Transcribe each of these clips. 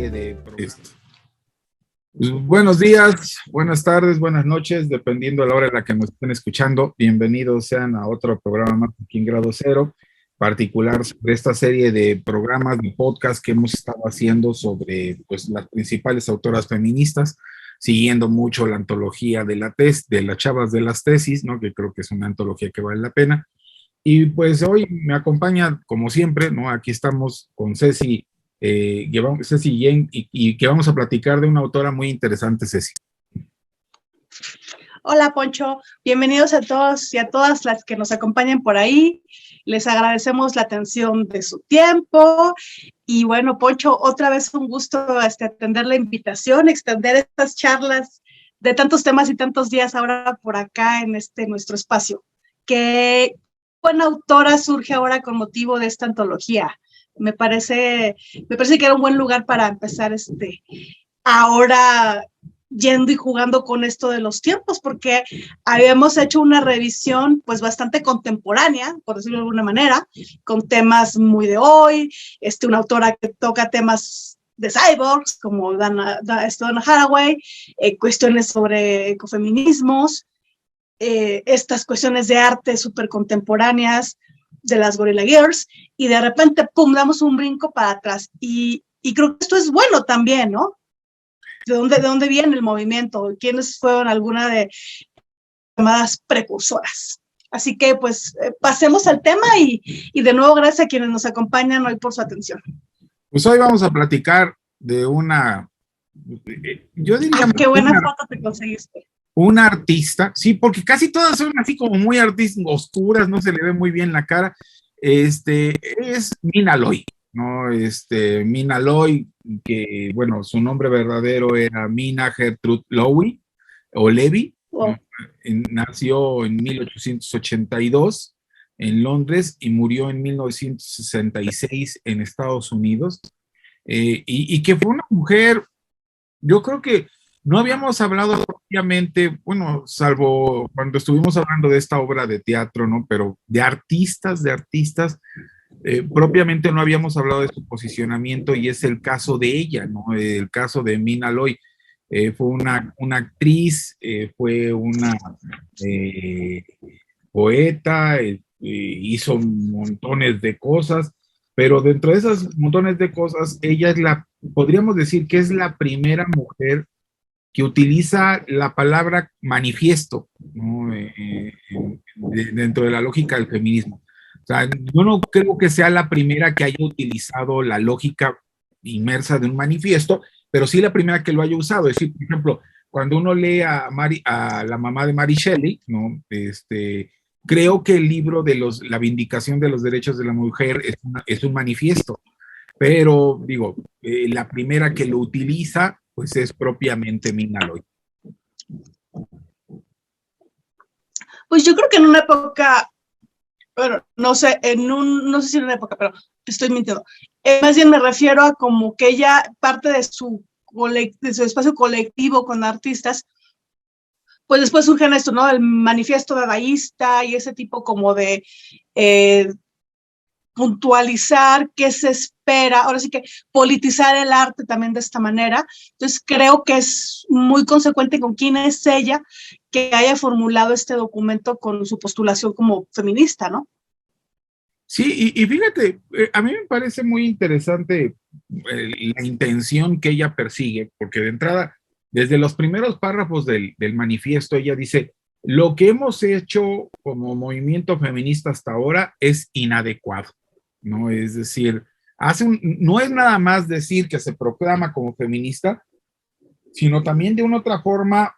serie de programas. Buenos días, buenas tardes, buenas noches, dependiendo de la hora en la que nos estén escuchando. Bienvenidos sean a otro programa más aquí en Grado Cero, particular sobre esta serie de programas, de podcast que hemos estado haciendo sobre pues, las principales autoras feministas, siguiendo mucho la antología de de las chavas de las tesis, ¿no? Que creo que es una antología que vale la pena. Y pues hoy me acompaña, como siempre, ¿no? Aquí estamos con Ceci, Ceci Yen, y que vamos a platicar de una autora muy interesante, Ceci. Hola, Poncho. Bienvenidos a todos y a todas las que nos acompañan por ahí. Les agradecemos la atención de su tiempo. Y bueno, Poncho, otra vez un gusto atender la invitación, extender estas charlas de tantos temas y tantos días ahora por acá en nuestro espacio. ¿Qué buena autora surge ahora con motivo de esta antología? Me parece que era un buen lugar para empezar ahora yendo y jugando con esto de los tiempos, porque habíamos hecho una revisión pues bastante contemporánea, por decirlo de alguna manera, con temas muy de hoy, una autora que toca temas de cyborgs, como Donna Haraway, cuestiones sobre ecofeminismos, estas cuestiones de arte súper contemporáneas de las Gorilla Girls, y de repente, pum, damos un brinco para atrás, y creo que esto es bueno también, ¿no? ¿De dónde viene el movimiento? ¿Quiénes fueron alguna de llamadas precursoras? Así que, pues, pasemos al tema y de nuevo, gracias a quienes nos acompañan hoy por su atención. Pues hoy vamos a platicar de yo diría... ¡Qué buena foto te conseguiste! Una artista, sí, porque casi todas son así como muy artistas, oscuras, no se le ve muy bien la cara. Es Mina Loy, ¿no? Mina Loy, que, bueno, su nombre verdadero era Mina Gertrude Lowy, o Levy, wow. Nació en 1882 en Londres y murió en 1966 en Estados Unidos, y que fue una mujer, yo creo que no habíamos hablado propiamente, bueno, salvo cuando estuvimos hablando de esta obra de teatro, ¿no? Pero de artistas, propiamente no habíamos hablado de su posicionamiento, y es el caso de ella, ¿no? El caso de Mina Loy. Fue una actriz, fue una poeta, hizo montones de cosas, pero dentro de esas montones de cosas, ella podríamos decir que es la primera mujer que utiliza la palabra manifiesto, ¿no? Dentro de la lógica del feminismo. O sea, yo no creo que sea la primera que haya utilizado la lógica inmersa de un manifiesto, pero sí la primera que lo haya usado. Es decir, por ejemplo, cuando uno lee a la mamá de Mary Shelley, ¿no? Creo que el libro de la vindicación de los derechos de la mujer es un manifiesto, pero digo, la primera que lo utiliza pues es propiamente Mina Loy. Pues yo creo que en una época, bueno, no sé si en una época, pero estoy mintiendo. Más bien me refiero a como que ella, parte de su espacio colectivo con artistas, pues después surgen esto, ¿no? El manifiesto dadaísta y ese tipo como de puntualizar qué se espera, ahora sí que politizar el arte también de esta manera. Entonces creo que es muy consecuente con quién es ella que haya formulado este documento con su postulación como feminista, ¿no? Sí, y fíjate, a mí me parece muy interesante la intención que ella persigue, porque de entrada, desde los primeros párrafos del manifiesto, ella dice: lo que hemos hecho como movimiento feminista hasta ahora es inadecuado, ¿no? Es decir, no es nada más decir que se proclama como feminista, sino también de una otra forma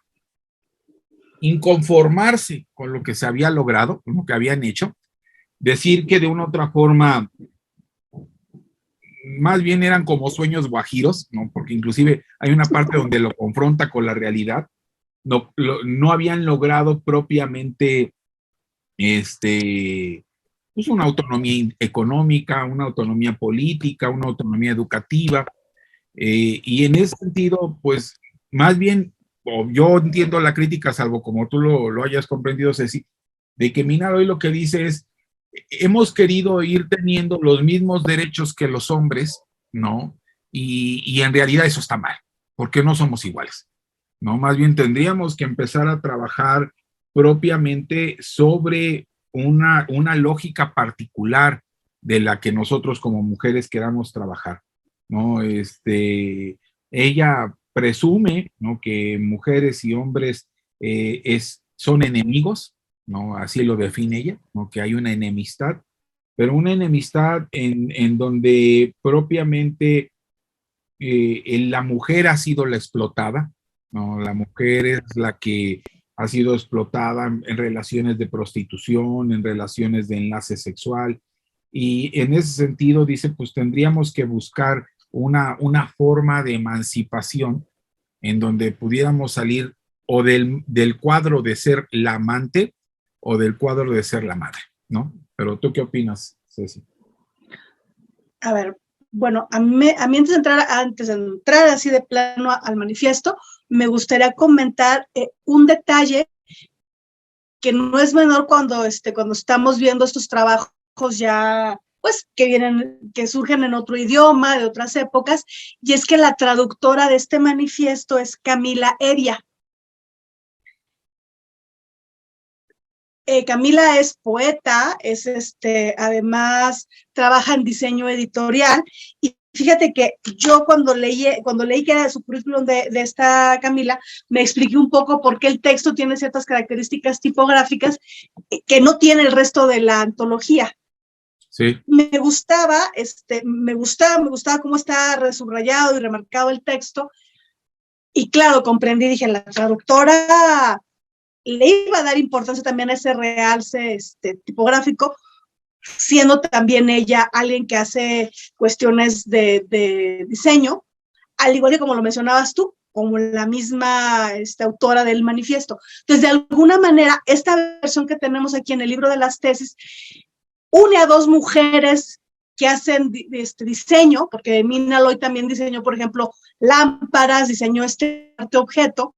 inconformarse con lo que se había logrado, con lo que habían hecho, decir que de una otra forma más bien eran como sueños guajiros, ¿no? Porque inclusive hay una parte donde lo confronta con la realidad. No habían logrado propiamente pues una autonomía económica, una autonomía política, una autonomía educativa, y en ese sentido, pues más bien, yo entiendo la crítica, salvo como tú lo hayas comprendido, Ceci, de que Mina Loy lo que dice es: hemos querido ir teniendo los mismos derechos que los hombres, ¿no? y en realidad eso está mal, porque no somos iguales, ¿no? Más bien tendríamos que empezar a trabajar propiamente sobre una lógica particular de la que nosotros como mujeres queramos trabajar, ¿no? Ella presume, ¿no?, que mujeres y hombres son enemigos, ¿no? Así lo define ella, ¿no?, que hay una enemistad, pero una enemistad en donde propiamente la mujer ha sido la explotada, ¿no? La mujer es la que ha sido explotada en relaciones de prostitución, en relaciones de enlace sexual, y en ese sentido dice, pues tendríamos que buscar una forma de emancipación en donde pudiéramos salir o del cuadro de ser la amante o del cuadro de ser la madre, ¿no? Pero ¿tú qué opinas, Ceci? A ver, bueno, a mí antes de entrar así de plano al manifiesto, me gustaría comentar un detalle que no es menor cuando estamos viendo estos trabajos ya, pues, que surgen en otro idioma, de otras épocas, y es que la traductora de este manifiesto es Camila Eria. Camila es poeta, además trabaja en diseño editorial, y fíjate que yo cuando leí que era su currículum de esta Camila, me expliqué un poco por qué el texto tiene ciertas características tipográficas que no tiene el resto de la antología. Sí. Me gustaba cómo está resubrayado y remarcado el texto, y claro, comprendí, dije, la traductora le iba a dar importancia también a ese realce tipográfico, siendo también ella alguien que hace cuestiones de diseño, al igual que como lo mencionabas tú, como la misma autora del manifiesto. Entonces, de alguna manera, esta versión que tenemos aquí en el libro de las tesis une a dos mujeres que hacen diseño, porque Mina Loy también diseñó, por ejemplo, lámparas, diseñó este arte objeto.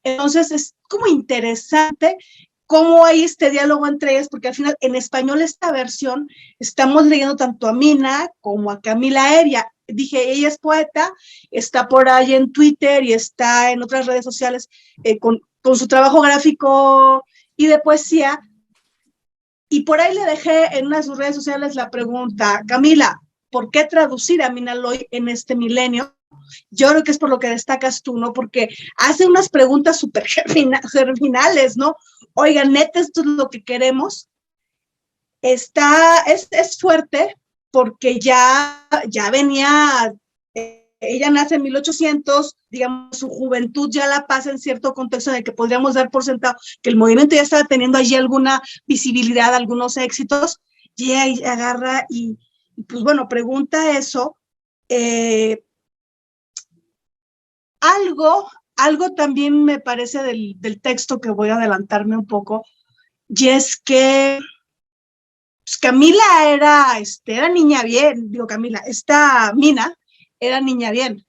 Entonces, es como interesante cómo hay este diálogo entre ellas, porque al final, en español, esta versión, estamos leyendo tanto a Mina como a Camila Eria. Dije, ella es poeta, está por ahí en Twitter y está en otras redes sociales con su trabajo gráfico y de poesía. Y por ahí le dejé en una de sus redes sociales la pregunta, Camila, ¿por qué traducir a Mina Loy en este milenio? Yo creo que es por lo que destacas tú, ¿no? Porque hace unas preguntas súper germinales, ¿no? Oigan, neta, esto es lo que queremos. Es fuerte porque ya venía, ella nace en 1800, digamos, su juventud ya la pasa en cierto contexto en el que podríamos dar por sentado que el movimiento ya estaba teniendo allí alguna visibilidad, algunos éxitos, y ella agarra y pues bueno, pregunta eso. Algo también me parece del texto, que voy a adelantarme un poco, y es que pues, Camila era niña bien, digo Camila, esta Mina era niña bien,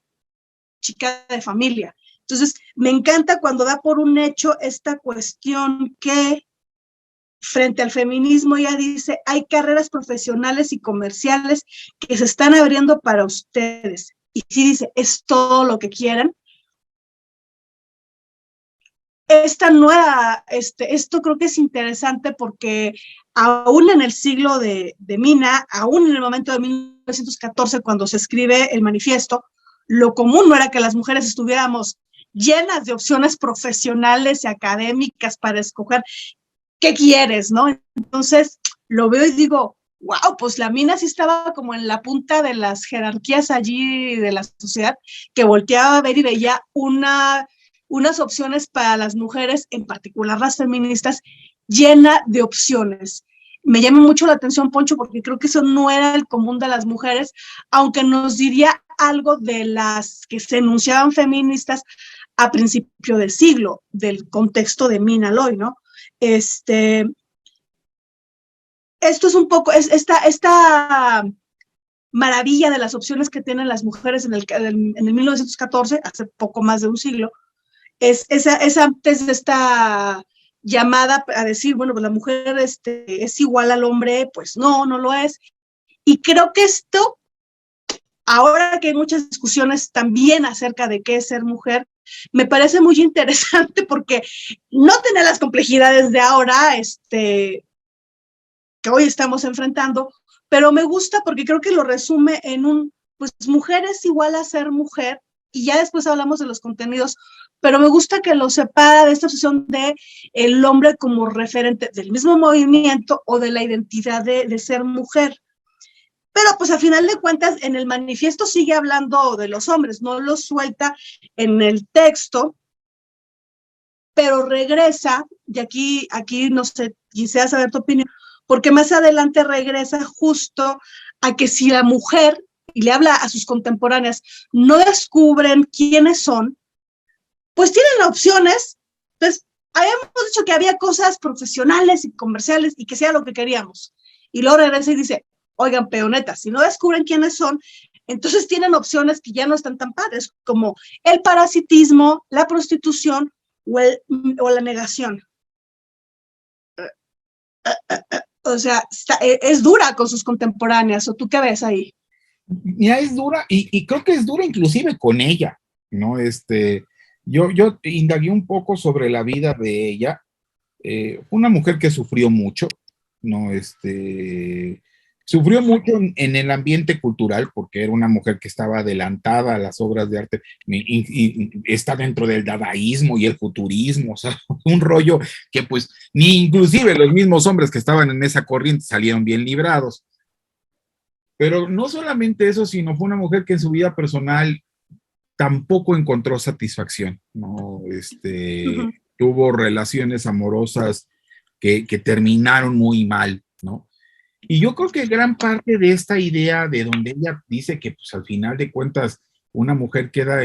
chica de familia. Entonces, me encanta cuando da por un hecho esta cuestión que frente al feminismo ella dice, hay carreras profesionales y comerciales que se están abriendo para ustedes. Y sí dice, es todo lo que quieran. Esta nueva, esto creo que es interesante porque aún en el siglo de Mina, aún en el momento de 1914, cuando se escribe el manifiesto, lo común no era que las mujeres estuviéramos llenas de opciones profesionales y académicas para escoger qué quieres, ¿no? Entonces, lo veo y digo, wow, pues la Mina sí estaba como en la punta de las jerarquías allí de la sociedad, que volteaba a ver y veía unas opciones para las mujeres, en particular las feministas, llena de opciones. Me llama mucho la atención, Poncho, porque creo que eso no era el común de las mujeres, aunque nos diría algo de las que se enunciaban feministas a principio del siglo, del contexto de Mina Loy, ¿no? Esto es un poco, esta maravilla de las opciones que tienen las mujeres en el 1914, hace poco más de un siglo, es antes de esta llamada a decir, bueno, pues la mujer es igual al hombre, pues no lo es. Y creo que esto ahora que hay muchas discusiones también acerca de qué es ser mujer, me parece muy interesante porque no tiene las complejidades de ahora, que hoy estamos enfrentando, pero me gusta porque creo que lo resume en pues mujer es igual a ser mujer, y ya después hablamos de los contenidos, pero me gusta que lo separa de esta obsesión de el hombre como referente del mismo movimiento o de la identidad de ser mujer. Pero pues a final de cuentas en el manifiesto sigue hablando de los hombres, no lo suelta en el texto, pero regresa, y aquí no sé, quisiera saber tu opinión, porque más adelante regresa justo a que si la mujer, y le habla a sus contemporáneas, no descubren quiénes son, pues tienen opciones. Pues habíamos dicho que había cosas profesionales y comerciales y que sea lo que queríamos. Y luego regresa y dice, oigan, peonetas, si no descubren quiénes son, entonces tienen opciones que ya no están tan padres, como el parasitismo, la prostitución o la negación. O sea, es dura con sus contemporáneas, ¿o tú qué ves ahí? Ya es dura, y creo que es dura inclusive con ella, ¿no? Yo indagué un poco sobre la vida de ella. Una mujer que sufrió mucho, ¿no? Sufrió mucho en el ambiente cultural porque era una mujer que estaba adelantada a las obras de arte y está dentro del dadaísmo y el futurismo, o sea, un rollo que pues ni inclusive los mismos hombres que estaban en esa corriente salieron bien librados. Pero no solamente eso, sino fue una mujer que en su vida personal tampoco encontró satisfacción, ¿no? Tuvo relaciones amorosas que terminaron muy mal, ¿no? Y yo creo que gran parte de esta idea de donde ella dice que pues al final de cuentas una mujer queda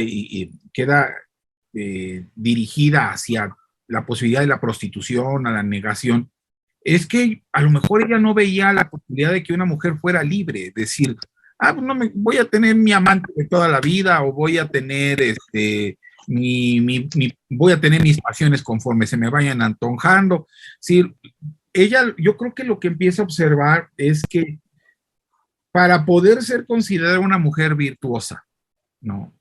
dirigida hacia la posibilidad de la prostitución, a la negación, es que a lo mejor ella no veía la posibilidad de que una mujer fuera libre, es decir, pues no voy a tener mi amante de toda la vida o voy a tener voy a tener mis pasiones conforme se me vayan antojando. Sí, ella, yo creo que lo que empieza a observar es que para poder ser considerada una mujer virtuosa, ¿no?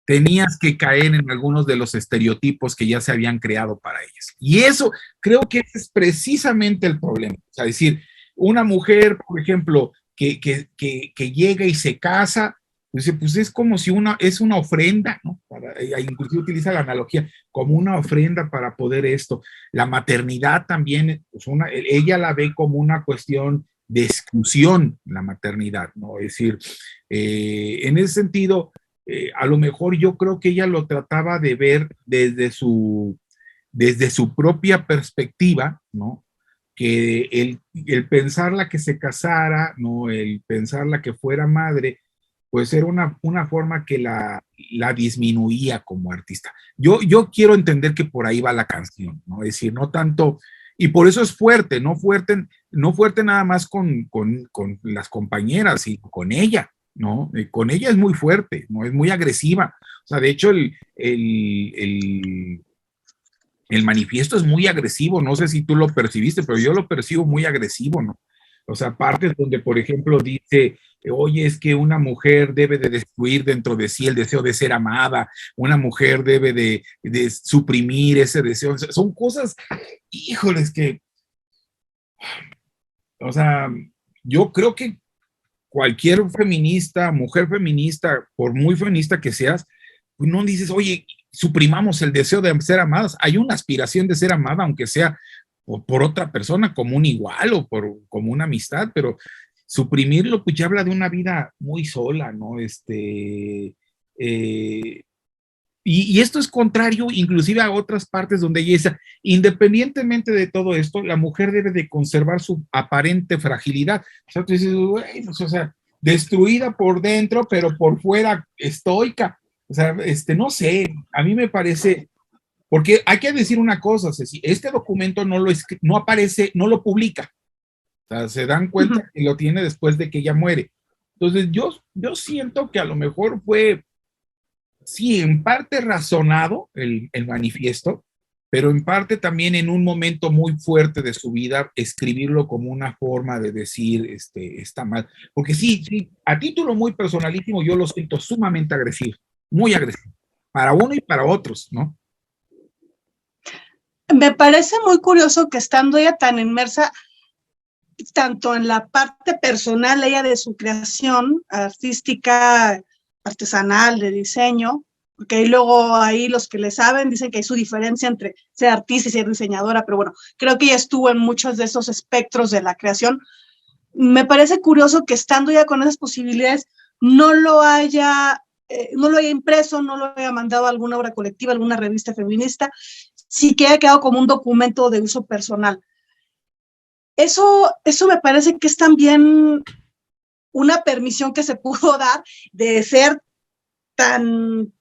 Tenías que caer en algunos de los estereotipos que ya se habían creado para ellas. Y eso creo que es precisamente el problema. O sea, es decir, una mujer, por ejemplo, que llega y se casa, pues es como si es una ofrenda, ¿no? Inclusive utiliza la analogía como una ofrenda para poder esto. La maternidad también, pues ella la ve como una cuestión de exclusión, la maternidad, ¿no? Es decir, en ese sentido, a lo mejor yo creo que ella lo trataba de ver desde su propia perspectiva, ¿no? Que el pensarla que se casara, ¿no? El pensarla que fuera madre, pues era una forma que la disminuía como artista. Yo quiero entender que por ahí va la canción, ¿no? Es decir, no tanto, y por eso es fuerte, no fuerte nada más con las compañeras, sino con ella, ¿no? Con ella es muy fuerte, ¿no? Es muy agresiva. O sea, de hecho, el manifiesto es muy agresivo, no sé si tú lo percibiste, pero yo lo percibo muy agresivo, ¿no? O sea, partes donde, por ejemplo, dice, oye, es que una mujer debe de destruir dentro de sí el deseo de ser amada, una mujer debe de suprimir ese deseo. Son cosas, híjoles, o sea, yo creo que cualquier feminista, mujer feminista, por muy feminista que seas, pues no dices, oye, suprimamos el deseo de ser amadas. Hay una aspiración de ser amada, aunque sea por otra persona, como un igual o como una amistad, pero suprimirlo, pues ya habla de una vida muy sola, ¿no? Y esto es contrario inclusive a otras partes donde ella dice, independientemente de todo esto, la mujer debe de conservar su aparente fragilidad. O sea, tú dices, bueno, o sea, destruida por dentro, pero por fuera estoica. O sea, no sé, a mí me parece, porque hay que decir una cosa, Ceci, este documento no aparece, no lo publica. O sea, se dan cuenta que lo tiene después de que ella muere. Entonces, yo siento que a lo mejor fue sí, en parte razonado el manifiesto, pero en parte también en un momento muy fuerte de su vida, escribirlo como una forma de decir, está mal. Porque sí, sí, a título muy personalísimo, yo lo siento sumamente agresivo, muy agresivo, para uno y para otros, ¿no? Me parece muy curioso que estando ella tan inmersa, tanto en la parte personal, ella de su creación artística, artesanal, de diseño, porque luego ahí los que le saben dicen que hay su diferencia entre ser artista y ser diseñadora, pero bueno, creo que ella estuvo en muchos de esos espectros de la creación. Me parece curioso que estando ya con esas posibilidades, no lo haya impreso, no lo haya mandado a alguna obra colectiva, alguna revista feminista, sí que haya quedado como un documento de uso personal. Eso me parece que es también una permisión que se pudo dar de ser tan,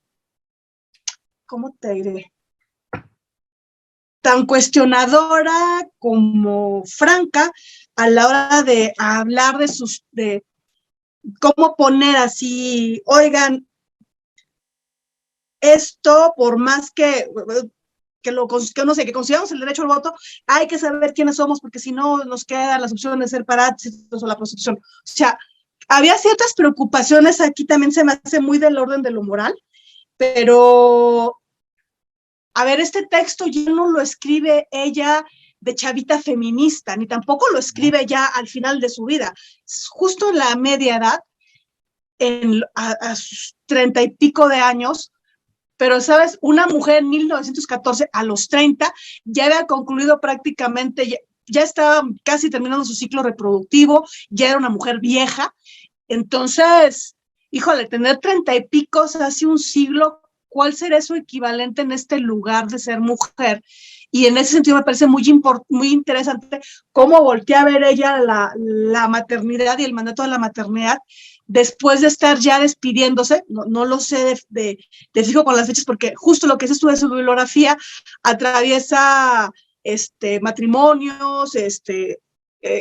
¿cómo te diré? Tan cuestionadora como franca a la hora de hablar de cómo poner así, oigan, esto por más que no sé, que consideramos el derecho al voto, hay que saber quiénes somos, porque si no nos quedan las opciones de ser parásitos o la prostitución. O sea, había ciertas preocupaciones, aquí también se me hace muy del orden de lo moral, pero, a ver, este texto ya no lo escribe ella de chavita feminista, ni tampoco lo escribe ya al final de su vida. Justo en la media edad, a sus 30 y pico de años, pero, ¿sabes? Una mujer en 1914, a los 30, ya había concluido prácticamente, ya estaba casi terminando su ciclo reproductivo, ya era una mujer vieja. Entonces, híjole, tener 30 y pico, hace un siglo, ¿cuál será su equivalente en este lugar de ser mujer? Y en ese sentido me parece muy interesante cómo voltea a ver ella la maternidad y el mandato de la maternidad después de estar ya despidiéndose. No lo sé de fijo con las fechas, porque justo lo que es esto de su bibliografía atraviesa matrimonios,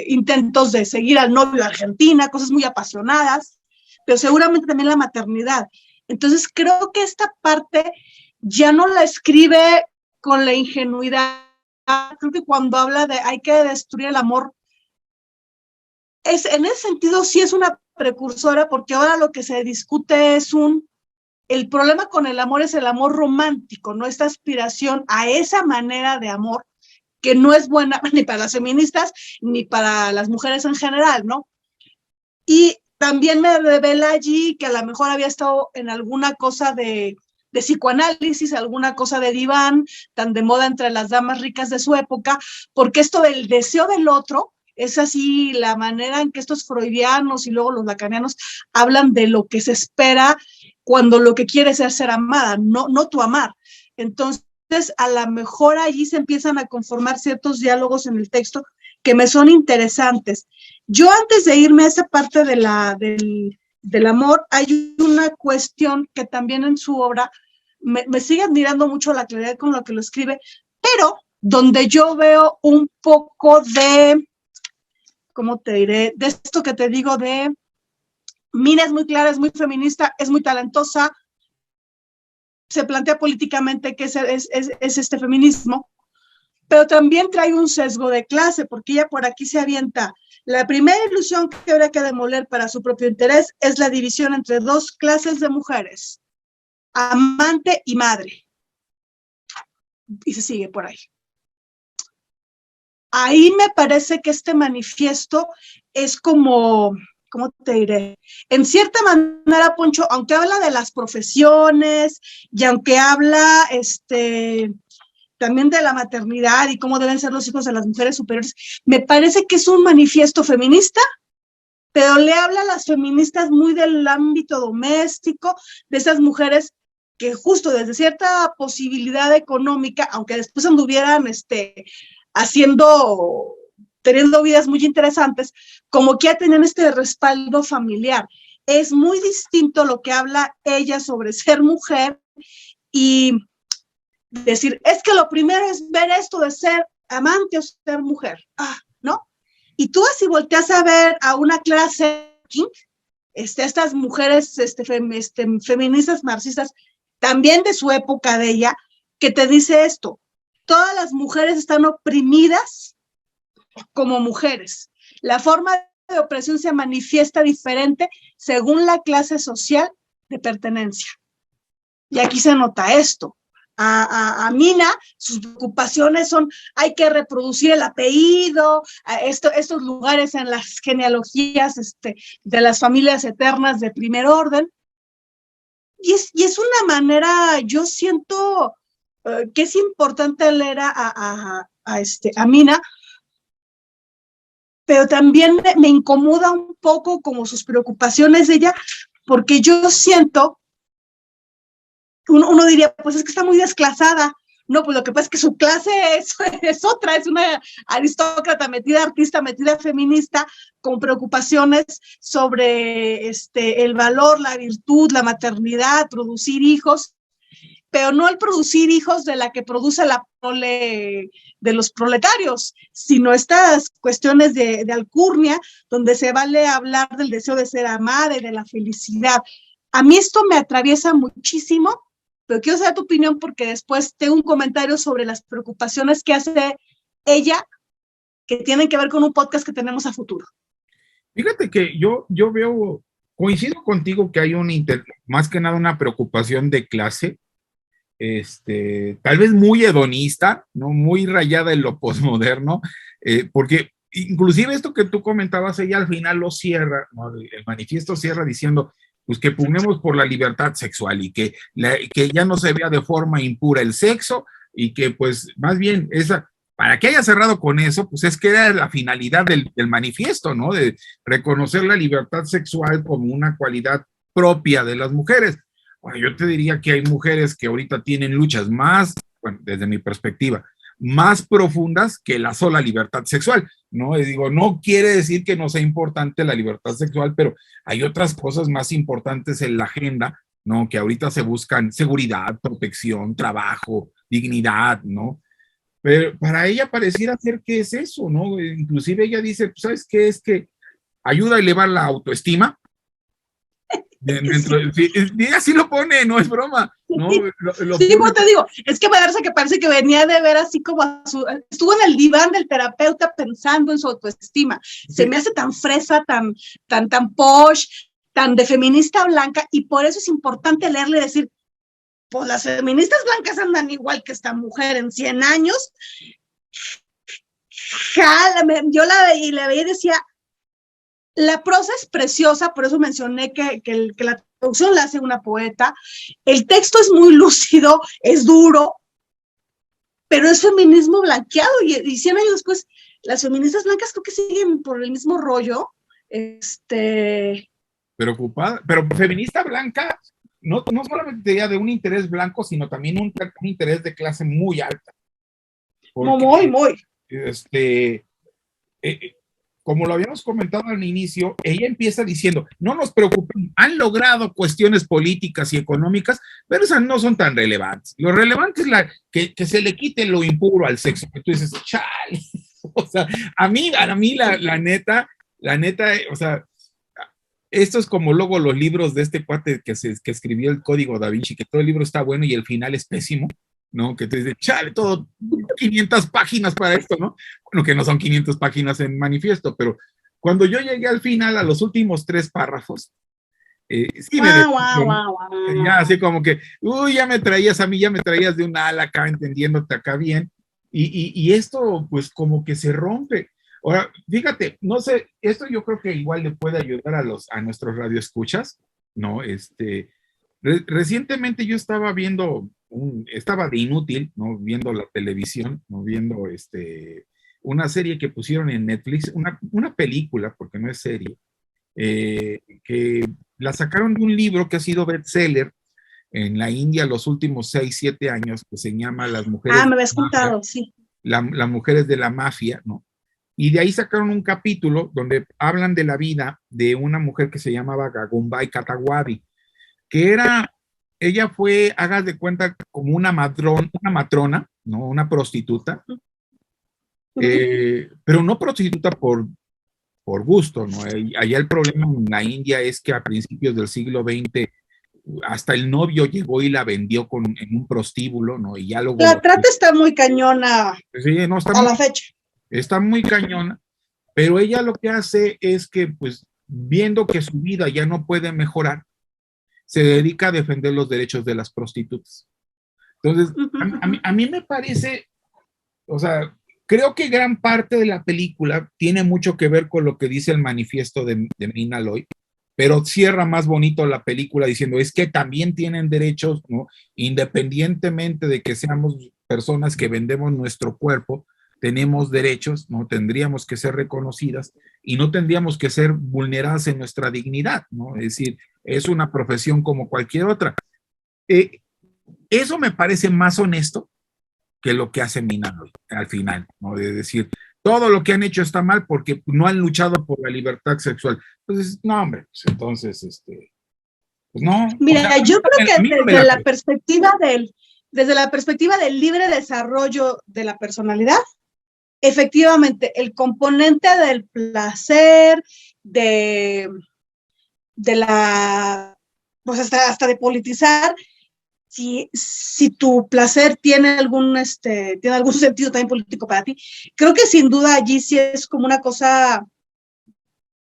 intentos de seguir al novio a Argentina, cosas muy apasionadas, pero seguramente también la maternidad. Entonces creo que esta parte ya no la escribe con la ingenuidad. Creo que cuando habla de hay que destruir el amor, en ese sentido sí es una precursora, porque ahora lo que se discute es el problema con el amor es el amor romántico, no esta aspiración a esa manera de amor que no es buena ni para las feministas ni para las mujeres en general, ¿no? Y también me revela allí que a lo mejor había estado en alguna cosa de psicoanálisis, alguna cosa de diván, tan de moda entre las damas ricas de su época, porque esto del deseo del otro es así la manera en que estos freudianos y luego los lacanianos hablan de lo que se espera cuando lo que quieres es ser amada, no tu amar. Entonces, a lo mejor allí se empiezan a conformar ciertos diálogos en el texto que me son interesantes. Yo, antes de irme a esa parte del amor, hay una cuestión que también en su obra me sigue admirando mucho la claridad con lo que lo escribe, pero donde yo veo un poco de, ¿cómo te diré? De esto que te digo de, Mina es muy clara, es muy feminista, es muy talentosa, se plantea políticamente que es este feminismo, pero también trae un sesgo de clase, porque ella por aquí se avienta. La primera ilusión que habría que demoler para su propio interés es la división entre dos clases de mujeres, amante y madre. Y se sigue por ahí. Ahí me parece que este manifiesto es como, ¿cómo te diré? En cierta manera, Poncho, aunque habla de las profesiones y aunque habla también de la maternidad y cómo deben ser los hijos de las mujeres superiores, me parece que es un manifiesto feminista, pero le habla a las feministas muy del ámbito doméstico, de esas mujeres que justo desde cierta posibilidad económica, aunque después anduvieran teniendo vidas muy interesantes, como que ya tenían este respaldo familiar. Es muy distinto lo que habla ella sobre ser mujer y decir, es que lo primero es ver esto de ser amante o ser mujer, ¿no? Y tú así volteas a ver a una clase, estas mujeres feministas marxistas, también de su época de ella, que te dice esto, todas las mujeres están oprimidas como mujeres. La forma de opresión se manifiesta diferente según la clase social de pertenencia. Y aquí se nota esto. A Mina, sus preocupaciones son, hay que reproducir el apellido, estos lugares en las genealogías de las familias eternas de primer orden. Y es una manera, yo siento que es importante leer a Mina, pero también me incomoda un poco como sus preocupaciones de ella, porque yo siento, uno diría, pues es que está muy desclasada. No, pues lo que pasa es que su clase es otra, es una aristócrata metida, artista metida, feminista, con preocupaciones sobre el valor, la virtud, la maternidad, producir hijos, pero no el producir hijos de la que produce la prole de los proletarios, sino estas cuestiones de alcurnia, donde se vale hablar del deseo de ser amada y de la felicidad. A mí esto me atraviesa muchísimo, pero quiero saber tu opinión porque después tengo un comentario sobre las preocupaciones que hace ella, que tienen que ver con un podcast que tenemos a futuro. Fíjate que yo veo, coincido contigo que hay más que nada una preocupación de clase, tal vez muy hedonista, ¿no? Muy rayada en lo posmoderno, porque inclusive esto que tú comentabas, ella al final lo cierra, ¿no? El manifiesto cierra diciendo, pues que pugnemos por la libertad sexual y que ya no se vea de forma impura el sexo y que pues más bien para que haya cerrado con eso, pues es que era la finalidad del manifiesto, ¿no? De reconocer la libertad sexual como una cualidad propia de las mujeres. Bueno, yo te diría que hay mujeres que ahorita tienen luchas más, bueno, desde mi perspectiva, más profundas que la sola libertad sexual, ¿no? Y digo, no quiere decir que no sea importante la libertad sexual, pero hay otras cosas más importantes en la agenda, ¿no? Que ahorita se buscan seguridad, protección, trabajo, dignidad, ¿no? Pero para ella pareciera ser que es eso, ¿no? Inclusive ella dice, ¿sabes qué? Es que ayuda a elevar la autoestima. Sí, así lo pone, no es broma, ¿no? Sí, pues te digo, es que parece que venía de ver así como estuvo en el diván del terapeuta pensando en su autoestima. Sí. Se me hace tan fresa, tan posh, tan de feminista blanca, y por eso es importante leerle y decir, pues las feministas blancas andan igual que esta mujer en 100 años. Yo la veía y decía, la prosa es preciosa, por eso mencioné que la traducción la hace una poeta. El texto es muy lúcido, es duro, pero es feminismo blanqueado. Y 100 años después, las feministas blancas creo que siguen por el mismo rollo. Preocupada, pero feminista blanca, no solamente ya de un interés blanco, sino también un interés de clase muy alta. Porque, muy. Como lo habíamos comentado al inicio, ella empieza diciendo, no nos preocupen, han logrado cuestiones políticas y económicas, pero esas no son tan relevantes. Lo relevante es que se le quite lo impuro al sexo, que tú dices, chale, o sea, a mí la neta, o sea, esto es como luego los libros de este cuate que escribió el Código Da Vinci, que todo el libro está bueno y el final es pésimo, ¿no? Que te dice, chale, todo 500 páginas para esto, ¿no? Bueno, que no son 500 páginas en manifiesto, pero cuando yo llegué al final, a los últimos 3 párrafos, sí me ya así como que, ya me traías de una ala acá, entendiéndote acá bien, y esto pues como que se rompe. Ahora, fíjate, no sé, esto yo creo que igual le puede ayudar a nuestros radioescuchas, ¿no? Recientemente yo estaba estaba de inútil, ¿no? Viendo la televisión, ¿no? Viendo una serie que pusieron en Netflix, una película, porque no es serie, que la sacaron de un libro que ha sido bestseller en la India los últimos 6, 7 años, que se llama Las mujeres. Me habías contado, sí. Las mujeres de la mafia, ¿no? Y de ahí sacaron un capítulo donde hablan de la vida de una mujer que se llamaba Gagumbai Katawadi, que ella fue, hagas de cuenta, como una matrona, ¿no? Una prostituta, pero no prostituta por gusto, ¿no? Allá el problema en la India es que a principios del siglo XX hasta el novio llegó y la vendió en un prostíbulo, ¿no? Y ya luego... La trata está muy cañona sí, no, a la fecha. Está muy cañona, pero ella lo que hace es que, pues, viendo que su vida ya no puede mejorar, se dedica a defender los derechos de las prostitutas. Entonces, a mí me parece, o sea, creo que gran parte de la película tiene mucho que ver con lo que dice el manifiesto de Nina Loy, pero cierra más bonito la película diciendo, es que también tienen derechos, ¿no? Independientemente de que seamos personas que vendemos nuestro cuerpo, tenemos derechos, ¿no? Tendríamos que ser reconocidas y no tendríamos que ser vulneradas en nuestra dignidad, ¿no? Es decir, es una profesión como cualquier otra. Eso me parece más honesto que lo que hace Mina al final, ¿no? De decir, todo lo que han hecho está mal porque no han luchado por la libertad sexual. Entonces, no, hombre, pues entonces, pues no. Mira, o sea, yo creo que desde la perspectiva del libre desarrollo de la personalidad, efectivamente, el componente del placer, de la, pues hasta de politizar, si tu placer tiene algún sentido también político para ti, creo que sin duda allí sí es como una cosa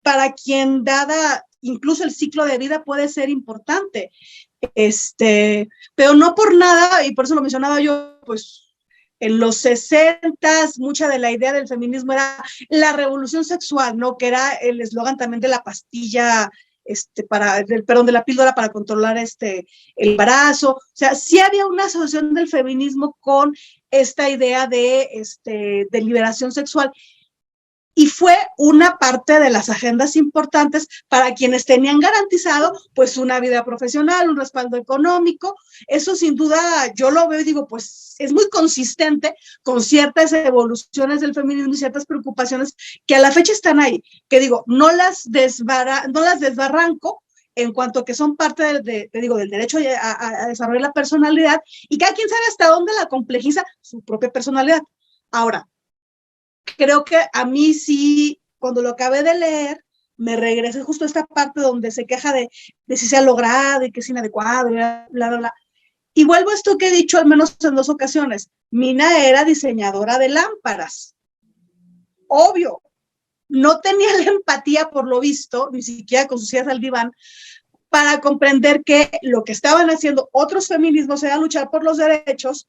para quien dada incluso el ciclo de vida puede ser importante, pero no por nada, y por eso lo mencionaba yo, pues en los 60 mucha de la idea del feminismo era la revolución sexual, ¿no? Que era el eslogan también de la pastilla, de la píldora para controlar el embarazo. O sea, sí había una asociación del feminismo con esta idea de liberación sexual. Y fue una parte de las agendas importantes para quienes tenían garantizado pues una vida profesional, un respaldo económico. Eso sin duda yo lo veo y digo, pues es muy consistente con ciertas evoluciones del feminismo y ciertas preocupaciones que a la fecha están ahí, que digo, no las desbarranco en cuanto a que son parte del derecho a desarrollar la personalidad, y cada quien sabe hasta dónde la complejiza su propia personalidad. Ahora, creo que a mí sí, cuando lo acabé de leer, me regresé justo a esta parte donde se queja de si se ha logrado y que es inadecuado, bla, bla, bla. Y vuelvo a esto que he dicho al menos en 2 ocasiones. Mina era diseñadora de lámparas. Obvio, no tenía la empatía, por lo visto, ni siquiera con sus sillas al diván, para comprender que lo que estaban haciendo otros feminismos era luchar por los derechos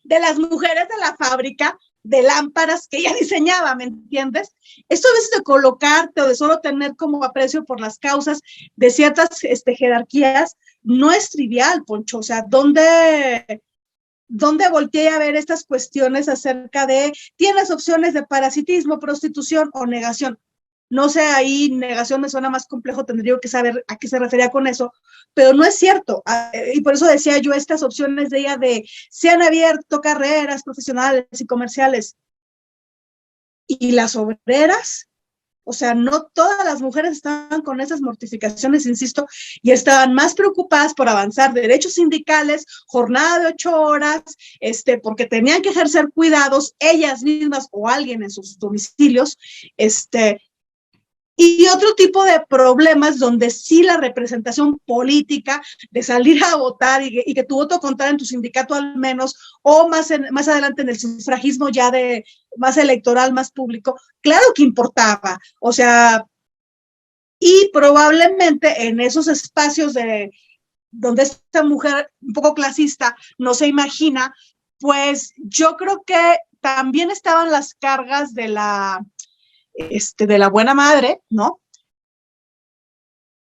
de las mujeres de la fábrica de lámparas que ella diseñaba, ¿me entiendes? Esto a veces de colocarte o de solo tener como aprecio por las causas de ciertas jerarquías no es trivial, Poncho. O sea, ¿dónde volteé a ver estas cuestiones acerca de tienes opciones de parasitismo, prostitución o negación? No sé, ahí negación me suena más complejo, tendría que saber a qué se refería con eso, pero no es cierto. Y por eso decía yo estas opciones de ella de se han abierto carreras profesionales y comerciales. Y las obreras, o sea, no todas las mujeres estaban con esas mortificaciones, insisto, y estaban más preocupadas por avanzar derechos sindicales, jornada de 8 horas, porque tenían que ejercer cuidados ellas mismas o alguien en sus domicilios, y otro tipo de problemas donde sí la representación política de salir a votar y que tu voto contara en tu sindicato al menos, o más adelante en el sufragismo ya de más electoral, más público, claro que importaba. O sea, y probablemente en esos espacios donde esta mujer un poco clasista no se imagina, pues yo creo que también estaban las cargas de la buena madre, ¿no?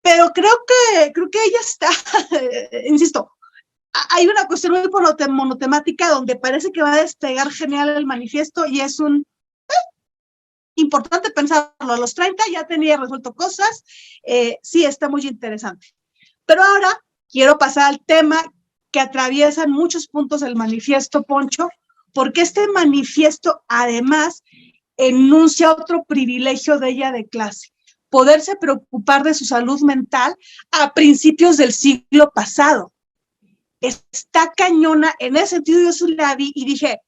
Pero creo que ella está, insisto, hay una cuestión muy monotemática donde parece que va a despegar genial el manifiesto y es importante pensarlo. A los 30 ya tenía resuelto cosas, sí, está muy interesante. Pero ahora quiero pasar al tema que atraviesan muchos puntos del manifiesto, Poncho, porque este manifiesto además enuncia otro privilegio de ella de clase, poderse preocupar de su salud mental a principios del siglo pasado. Está cañona, en ese sentido yo sí la vi y dije,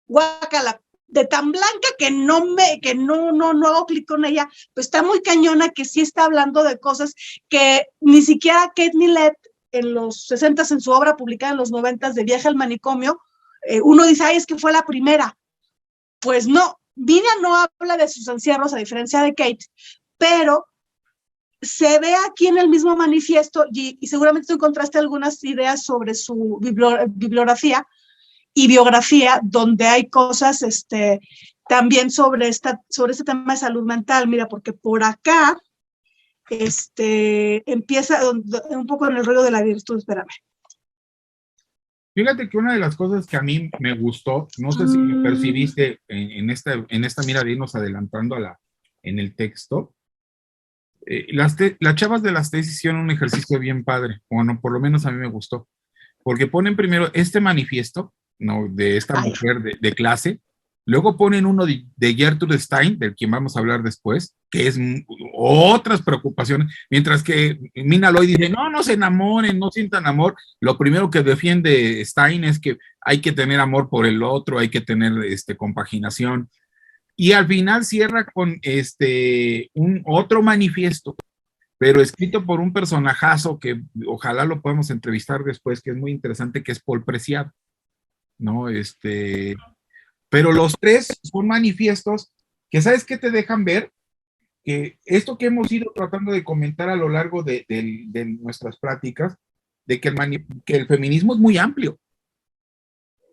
guácala, de tan blanca que no hago clic con ella, pues está muy cañona que sí está hablando de cosas que ni siquiera Kate Millett en los 60s, en su obra publicada en los 90s de Viaje al Manicomio, uno dice, ay, es que fue la primera. Pues no, Mina no habla de sus encierros, a diferencia de Kate, pero se ve aquí en el mismo manifiesto, y seguramente tú encontraste algunas ideas sobre su bibliografía y biografía, donde hay cosas también sobre este tema de salud mental. Mira, porque por acá empieza un poco en el rollo de la virtud, espérame. Fíjate que una de las cosas que a mí me gustó, no sé si lo percibiste en esta mira de irnos adelantando en el texto, las chavas de las tesis hicieron un ejercicio bien padre, bueno, por lo menos a mí me gustó, porque ponen primero este manifiesto, ¿no?, de esta mujer de clase, luego ponen uno de Gertrude Stein, del quien vamos a hablar después, que es otras preocupaciones, mientras que Mina Loy dice, no se enamoren, no sientan amor. Lo primero que defiende Stein es que hay que tener amor por el otro, hay que tener compaginación. Y al final cierra con un otro manifiesto, pero escrito por un personajazo que ojalá lo podamos entrevistar después, que es muy interesante, que es Paul Preciado, ¿no? Pero los tres son manifiestos que, ¿sabes qué te dejan ver? Que esto que hemos ido tratando de comentar a lo largo de nuestras prácticas, de que el feminismo es muy amplio,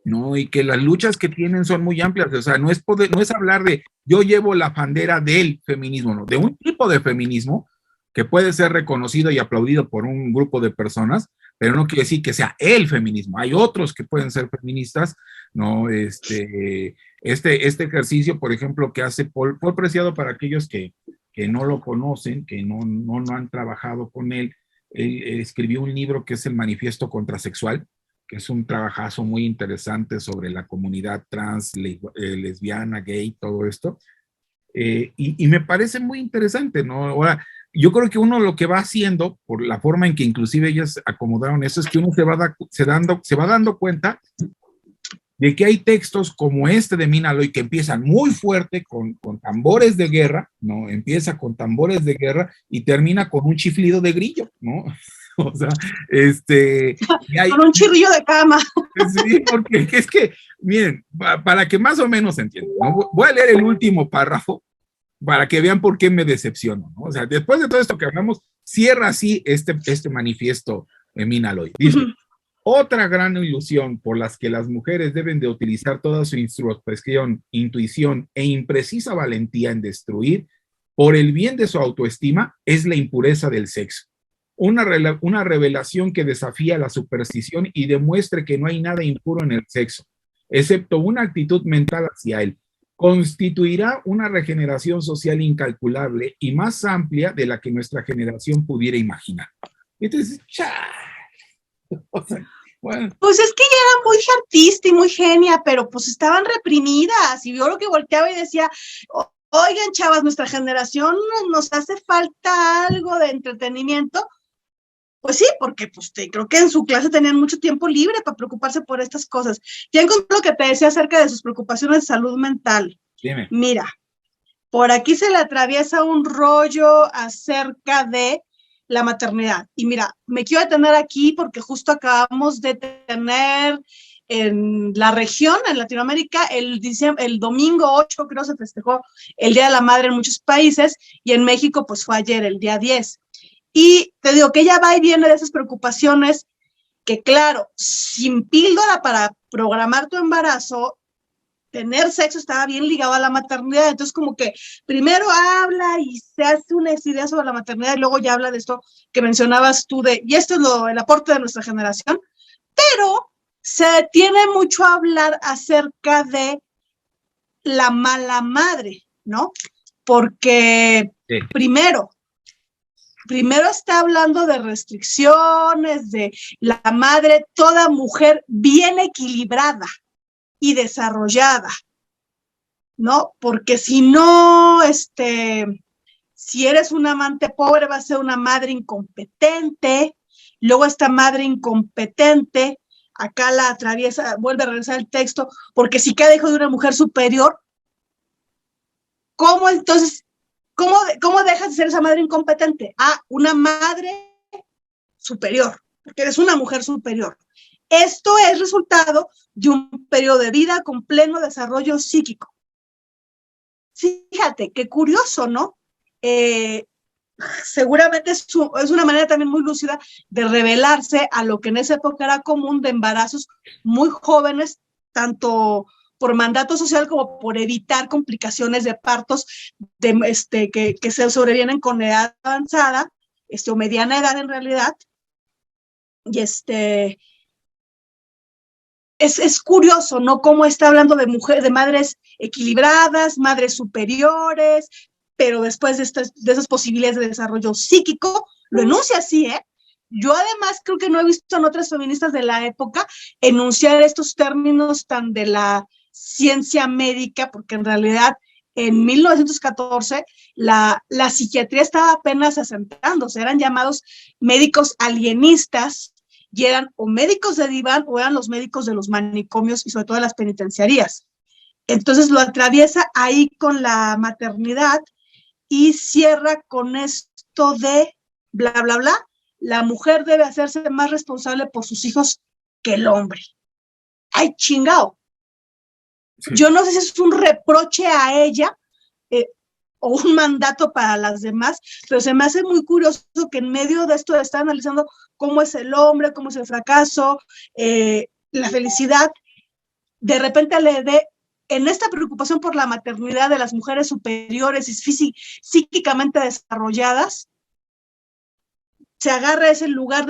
¿no? Y que las luchas que tienen son muy amplias, o sea, no es hablar de yo llevo la bandera del feminismo, no, de un tipo de feminismo que puede ser reconocido y aplaudido por un grupo de personas, pero no quiere decir que sea el feminismo. Hay otros que pueden ser feministas, ¿no? Este ejercicio, por ejemplo, que hace Paul Preciado, para aquellos que no lo conocen, que no han trabajado con él escribió un libro que es el Manifiesto Contrasexual, que es un trabajazo muy interesante sobre la comunidad trans, lesbiana, gay, todo esto. Y me parece muy interesante, ¿no? Ahora, yo creo que uno lo que va haciendo, por la forma en que inclusive ellas acomodaron eso, es que uno se va dando cuenta de que hay textos como este de Mina Loy que empiezan muy fuerte con tambores de guerra, ¿no? Empieza con tambores de guerra y termina con un chiflido de grillo, ¿no? O sea, con un chirrillo de cama. Sí, porque es que, miren, para que más o menos entiendan, ¿no? Voy a leer el último párrafo para que vean por qué me decepciono, ¿no? O sea, después de todo esto que hablamos, cierra así este manifiesto de Mina Loy. Dice, otra gran ilusión por las que las mujeres deben de utilizar toda su introspección, intuición e imprecisa valentía en destruir por el bien de su autoestima es la impureza del sexo. Una revelación que desafía la superstición y demuestre que no hay nada impuro en el sexo, excepto una actitud mental hacia él. Constituirá una regeneración social incalculable y más amplia de la que nuestra generación pudiera imaginar. Entonces, o sea, bueno. Pues es que ella era muy artista y muy genia, pero pues estaban reprimidas, y yo lo que volteaba y decía, oigan, chavas, nuestra generación nos hace falta algo de entretenimiento. Pues sí, porque pues, creo que en su clase tenían mucho tiempo libre para preocuparse por estas cosas. Ya encontré lo que te decía acerca de sus preocupaciones de salud mental. Dime. Mira, por aquí se le atraviesa un rollo acerca de la maternidad. Y mira, me quiero detener aquí porque justo acabamos de tener en la región, en Latinoamérica, el domingo 8, creo, se festejó el Día de la Madre en muchos países, y en México pues fue ayer, el día 10. Y te digo que ella va y viene de esas preocupaciones que, claro, sin píldora para programar tu embarazo, tener sexo estaba bien ligado a la maternidad. Entonces, como que primero habla y se hace una idea sobre la maternidad, y luego ya habla de esto que mencionabas tú, y esto es el aporte de nuestra generación, pero se detiene mucho a hablar acerca de la mala madre, ¿no? Porque sí. Primero está hablando de restricciones, de la madre, toda mujer bien equilibrada y desarrollada, ¿no? Porque si no, si eres una amante pobre, vas a ser una madre incompetente. Luego esta madre incompetente, acá la atraviesa, vuelve a regresar el texto, porque si queda hijo de una mujer superior, ¿Cómo entonces, cómo dejas de ser esa madre incompetente? Una madre superior, porque eres una mujer superior. Esto es resultado de un periodo de vida con pleno desarrollo psíquico. Fíjate, qué curioso, ¿no? Seguramente es una manera también muy lúcida de revelarse a lo que en esa época era común de embarazos muy jóvenes, tanto por mandato social como por evitar complicaciones de partos que se sobrevienen con edad avanzada, o mediana edad en realidad. Y es curioso, ¿no? Cómo está hablando de mujeres, de madres equilibradas, madres superiores, pero después de esas posibilidades de desarrollo psíquico, lo enuncia así, ¿eh? Yo además creo que no he visto en otras feministas de la época enunciar estos términos tan de la ciencia médica, porque en realidad en 1914 la psiquiatría estaba apenas asentándose, eran llamados médicos alienistas, y eran o médicos de diván o eran los médicos de los manicomios y sobre todo de las penitenciarías. Entonces lo atraviesa ahí con la maternidad y cierra con esto de bla, bla, bla, la mujer debe hacerse más responsable por sus hijos que el hombre. ¡Ay, chingao! Sí. Yo no sé si es un reproche a ella o un mandato para las demás, pero se me hace muy curioso que en medio de esto está analizando cómo es el hombre, cómo es el fracaso, la felicidad, de repente le dé en esta preocupación por la maternidad de las mujeres superiores y psíquicamente desarrolladas, se agarra ese lugar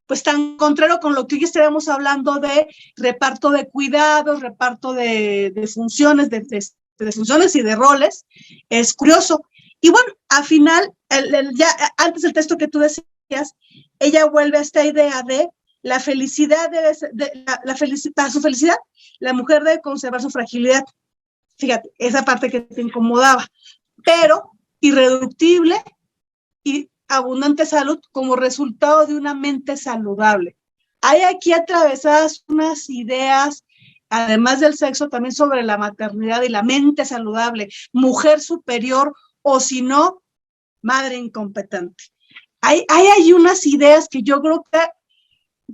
pues tan contrario con lo que hoy estaríamos hablando de reparto de cuidados, reparto de funciones, de funciones y de roles. Es curioso. Y bueno, al final, ya antes del texto que tú decías, ella vuelve a esta idea de la felicidad, para su felicidad, la mujer debe conservar su fragilidad. Fíjate, esa parte que te incomodaba, pero irreductible y abundante salud como resultado de una mente saludable. Hay aquí atravesadas unas ideas, además del sexo, también sobre la maternidad y la mente saludable, mujer superior o si no, madre incompetente. Hay unas ideas que yo creo que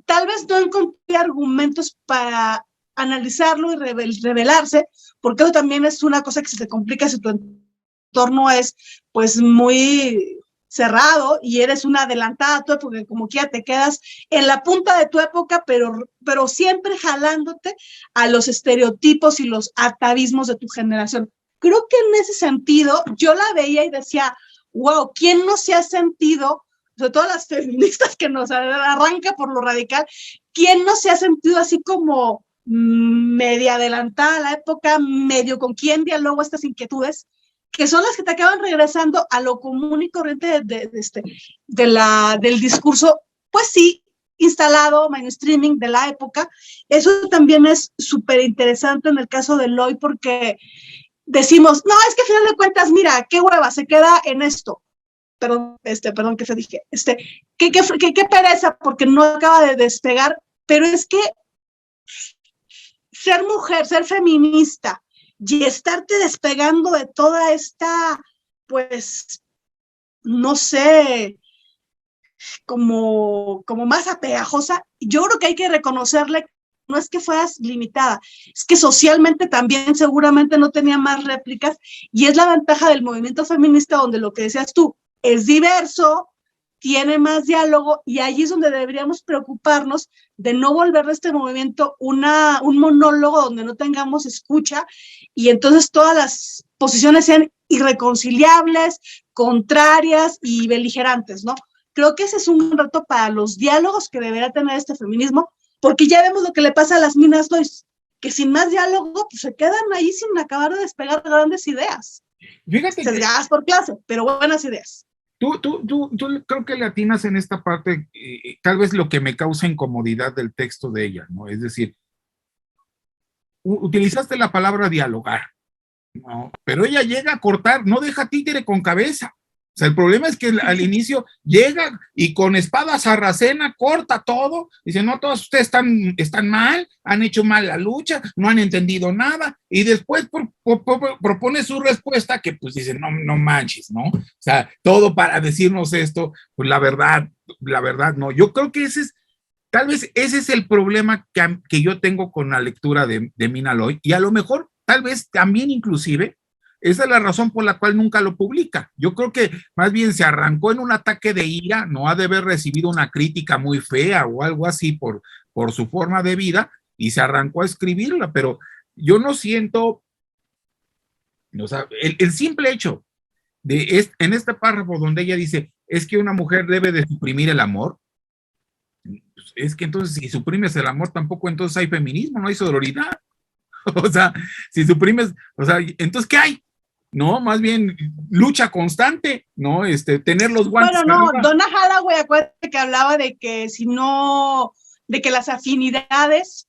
tal vez no encontré argumentos para analizarlo y revelarse, porque eso también es una cosa que se te complica si tu entorno es pues muy cerrado y eres una adelantada a tu época, como que ya te quedas en la punta de tu época, pero siempre jalándote a los estereotipos y los atavismos de tu generación. Creo que en ese sentido yo la veía y decía, wow, ¿quién no se ha sentido, sobre todo las feministas que nos arranca por lo radical, quién no se ha sentido así como media adelantada a la época, medio con quién dialogo estas inquietudes, que son las que te acaban regresando a lo común y corriente del discurso, pues sí, instalado, mainstreaming de la época. Eso también es súper interesante en el caso de Loy, porque decimos, no, es que al final de cuentas, mira, qué hueva, se queda en esto. Perdón, ¿qué te dije? Qué pereza, porque no acaba de despegar, pero es que ser mujer, ser feminista, y estarte despegando de toda esta, pues, no sé, como masa pegajosa, yo creo que hay que reconocerle, no es que fueras limitada, es que socialmente también seguramente no tenía más réplicas, y es la ventaja del movimiento feminista, donde lo que decías tú, es diverso, tiene más diálogo, y allí es donde deberíamos preocuparnos de no volver de este movimiento un monólogo donde no tengamos escucha, y entonces todas las posiciones sean irreconciliables, contrarias y beligerantes, ¿no? Creo que ese es un reto para los diálogos que debería tener este feminismo, porque ya vemos lo que le pasa a las minas Lois, que sin más diálogo, pues se quedan ahí sin acabar de despegar grandes ideas. Fíjate sesgadas por clase, pero buenas ideas. Tú creo que le atinas en esta parte, tal vez lo que me causa incomodidad del texto de ella, ¿no? Es decir, utilizaste la palabra dialogar, ¿no? Pero ella llega a cortar, no deja títere con cabeza. O sea, el problema es que al inicio llega y con espada sarracena corta todo, dice, no, todos ustedes están mal, han hecho mal la lucha, no han entendido nada, y después propone su respuesta que pues dice, no, no manches, ¿no? O sea, todo para decirnos esto, pues la verdad, no. Yo creo que tal vez ese es el problema que yo tengo con la lectura de Mina Loy, y a lo mejor, tal vez también inclusive, esa es la razón por la cual nunca lo publica. Yo creo que más bien se arrancó en un ataque de ira, no ha de haber recibido una crítica muy fea o algo así por su forma de vida, y se arrancó a escribirla, pero yo no siento, o sea, el simple hecho en este párrafo donde ella dice, es que una mujer debe de suprimir el amor, pues es que entonces si suprimes el amor tampoco entonces hay feminismo, no hay sororidad. O sea, si suprimes, o sea, entonces ¿qué hay? No, más bien lucha constante, ¿no? Tener los guantes. Bueno, no, Donna Haraway, acuérdate que hablaba de que si no, de que las afinidades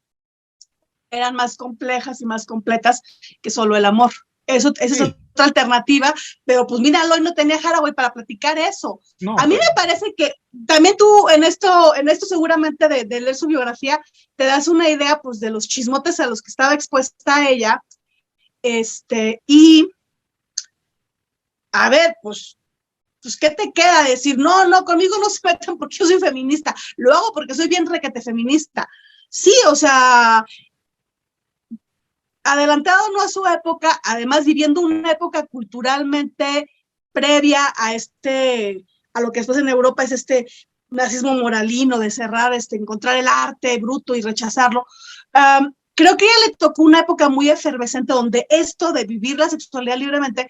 eran más complejas y más completas que solo el amor. Esa es otra alternativa, pero pues mira, Loy no tenía Haraway para platicar eso. No, a mí me parece que también tú en esto seguramente de leer su biografía, te das una idea pues de los chismotes a los que estaba expuesta ella, y a ver, pues, ¿qué te queda? Decir, no, conmigo no se metan porque yo soy feminista, lo hago porque soy bien requete feminista. Sí, o sea, adelantado no a su época, además viviendo una época culturalmente previa a lo que después en Europa es nazismo moralino de cerrar, encontrar el arte bruto y rechazarlo. Creo que a ella le tocó una época muy efervescente donde esto de vivir la sexualidad libremente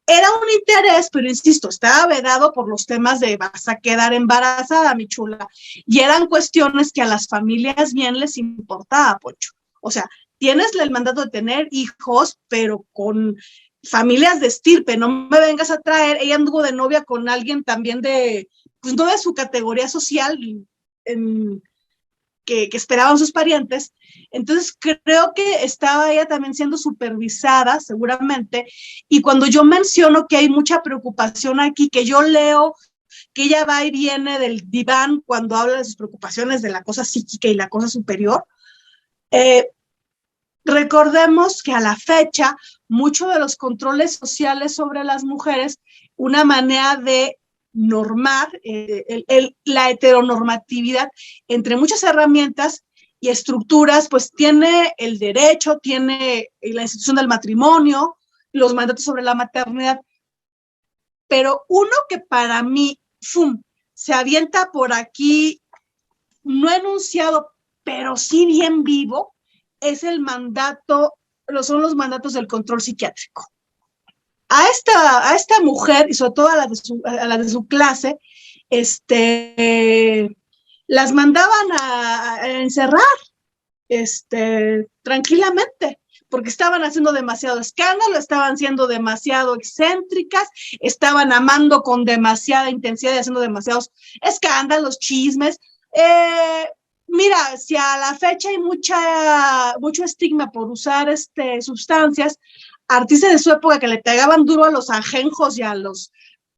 era un interés, pero insisto, estaba vedado por los temas de vas a quedar embarazada, mi chula, y eran cuestiones que a las familias bien les importaba, Poncho. O sea, tienes el mandato de tener hijos, pero con familias de estirpe, no me vengas a traer, ella anduvo de novia con alguien también pues no de su categoría social, que esperaban sus parientes. Entonces creo que estaba ella también siendo supervisada seguramente, y cuando yo menciono que hay mucha preocupación aquí, que yo leo que ella va y viene del diván cuando habla de sus preocupaciones de la cosa psíquica y la cosa superior, recordemos que a la fecha muchos de los controles sociales sobre las mujeres, una manera de normar la heteronormatividad entre muchas herramientas y estructuras, pues tiene el derecho, tiene la institución del matrimonio, los mandatos sobre la maternidad, pero uno que para mí se avienta por aquí, no enunciado, pero sí bien vivo, es el mandato, son los mandatos del control psiquiátrico. A esta mujer, y sobre todo a la de su clase, las mandaban a encerrar tranquilamente, porque estaban haciendo demasiado escándalo, estaban siendo demasiado excéntricas, estaban amando con demasiada intensidad y haciendo demasiados escándalos, chismes. Mira, si a la fecha hay mucho estigma por usar sustancias, artistas de su época que le pegaban duro a los ajenjos y a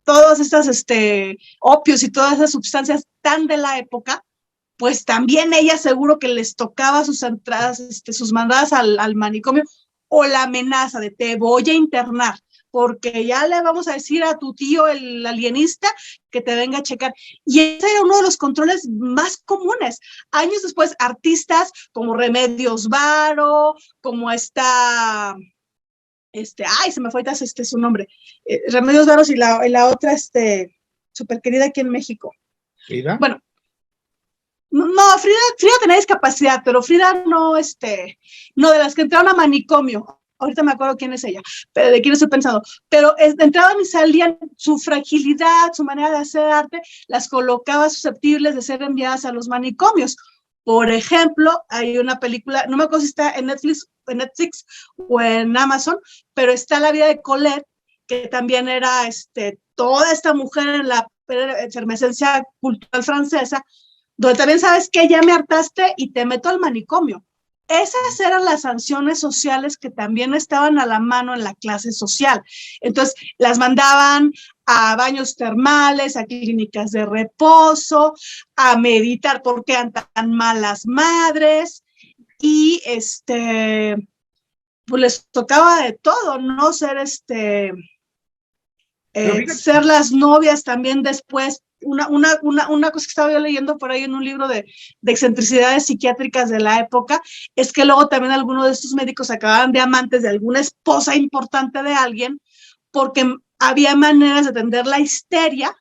todas estas opios y todas esas sustancias tan de la época, pues también ella seguro que les tocaba sus entradas, sus mandadas al manicomio, o la amenaza de te voy a internar, porque ya le vamos a decir a tu tío, el alienista, que te venga a checar. Y ese era uno de los controles más comunes. Años después, artistas como Remedios Varo, como se me fue su nombre, Remedios Varo y la otra, súper querida aquí en México. ¿Frida? Bueno, no, Frida tenía discapacidad, pero Frida no, de las que entraron a manicomio. Ahorita me acuerdo quién es ella, pero de quién estoy pensando. Pero entraban y salían, su fragilidad, su manera de hacer arte, las colocaba susceptibles de ser enviadas a los manicomios. Por ejemplo, hay una película, no me acuerdo si está en Netflix o en Amazon, pero está La vida de Colette, que también era toda esta mujer en la efervescencia cultural francesa, donde también sabes que ya me hartaste y te meto al manicomio. esas eran las sanciones sociales que también estaban a la mano en la clase social. Entonces, las mandaban a baños termales, a clínicas de reposo, a meditar porque eran tan malas madres, y pues les tocaba de todo, ¿no? Ser ser las novias también después. Una cosa que estaba yo leyendo por ahí en un libro de excentricidades psiquiátricas de la época, es que luego también algunos de estos médicos acababan de amantes de alguna esposa importante de alguien, porque había maneras de atender la histeria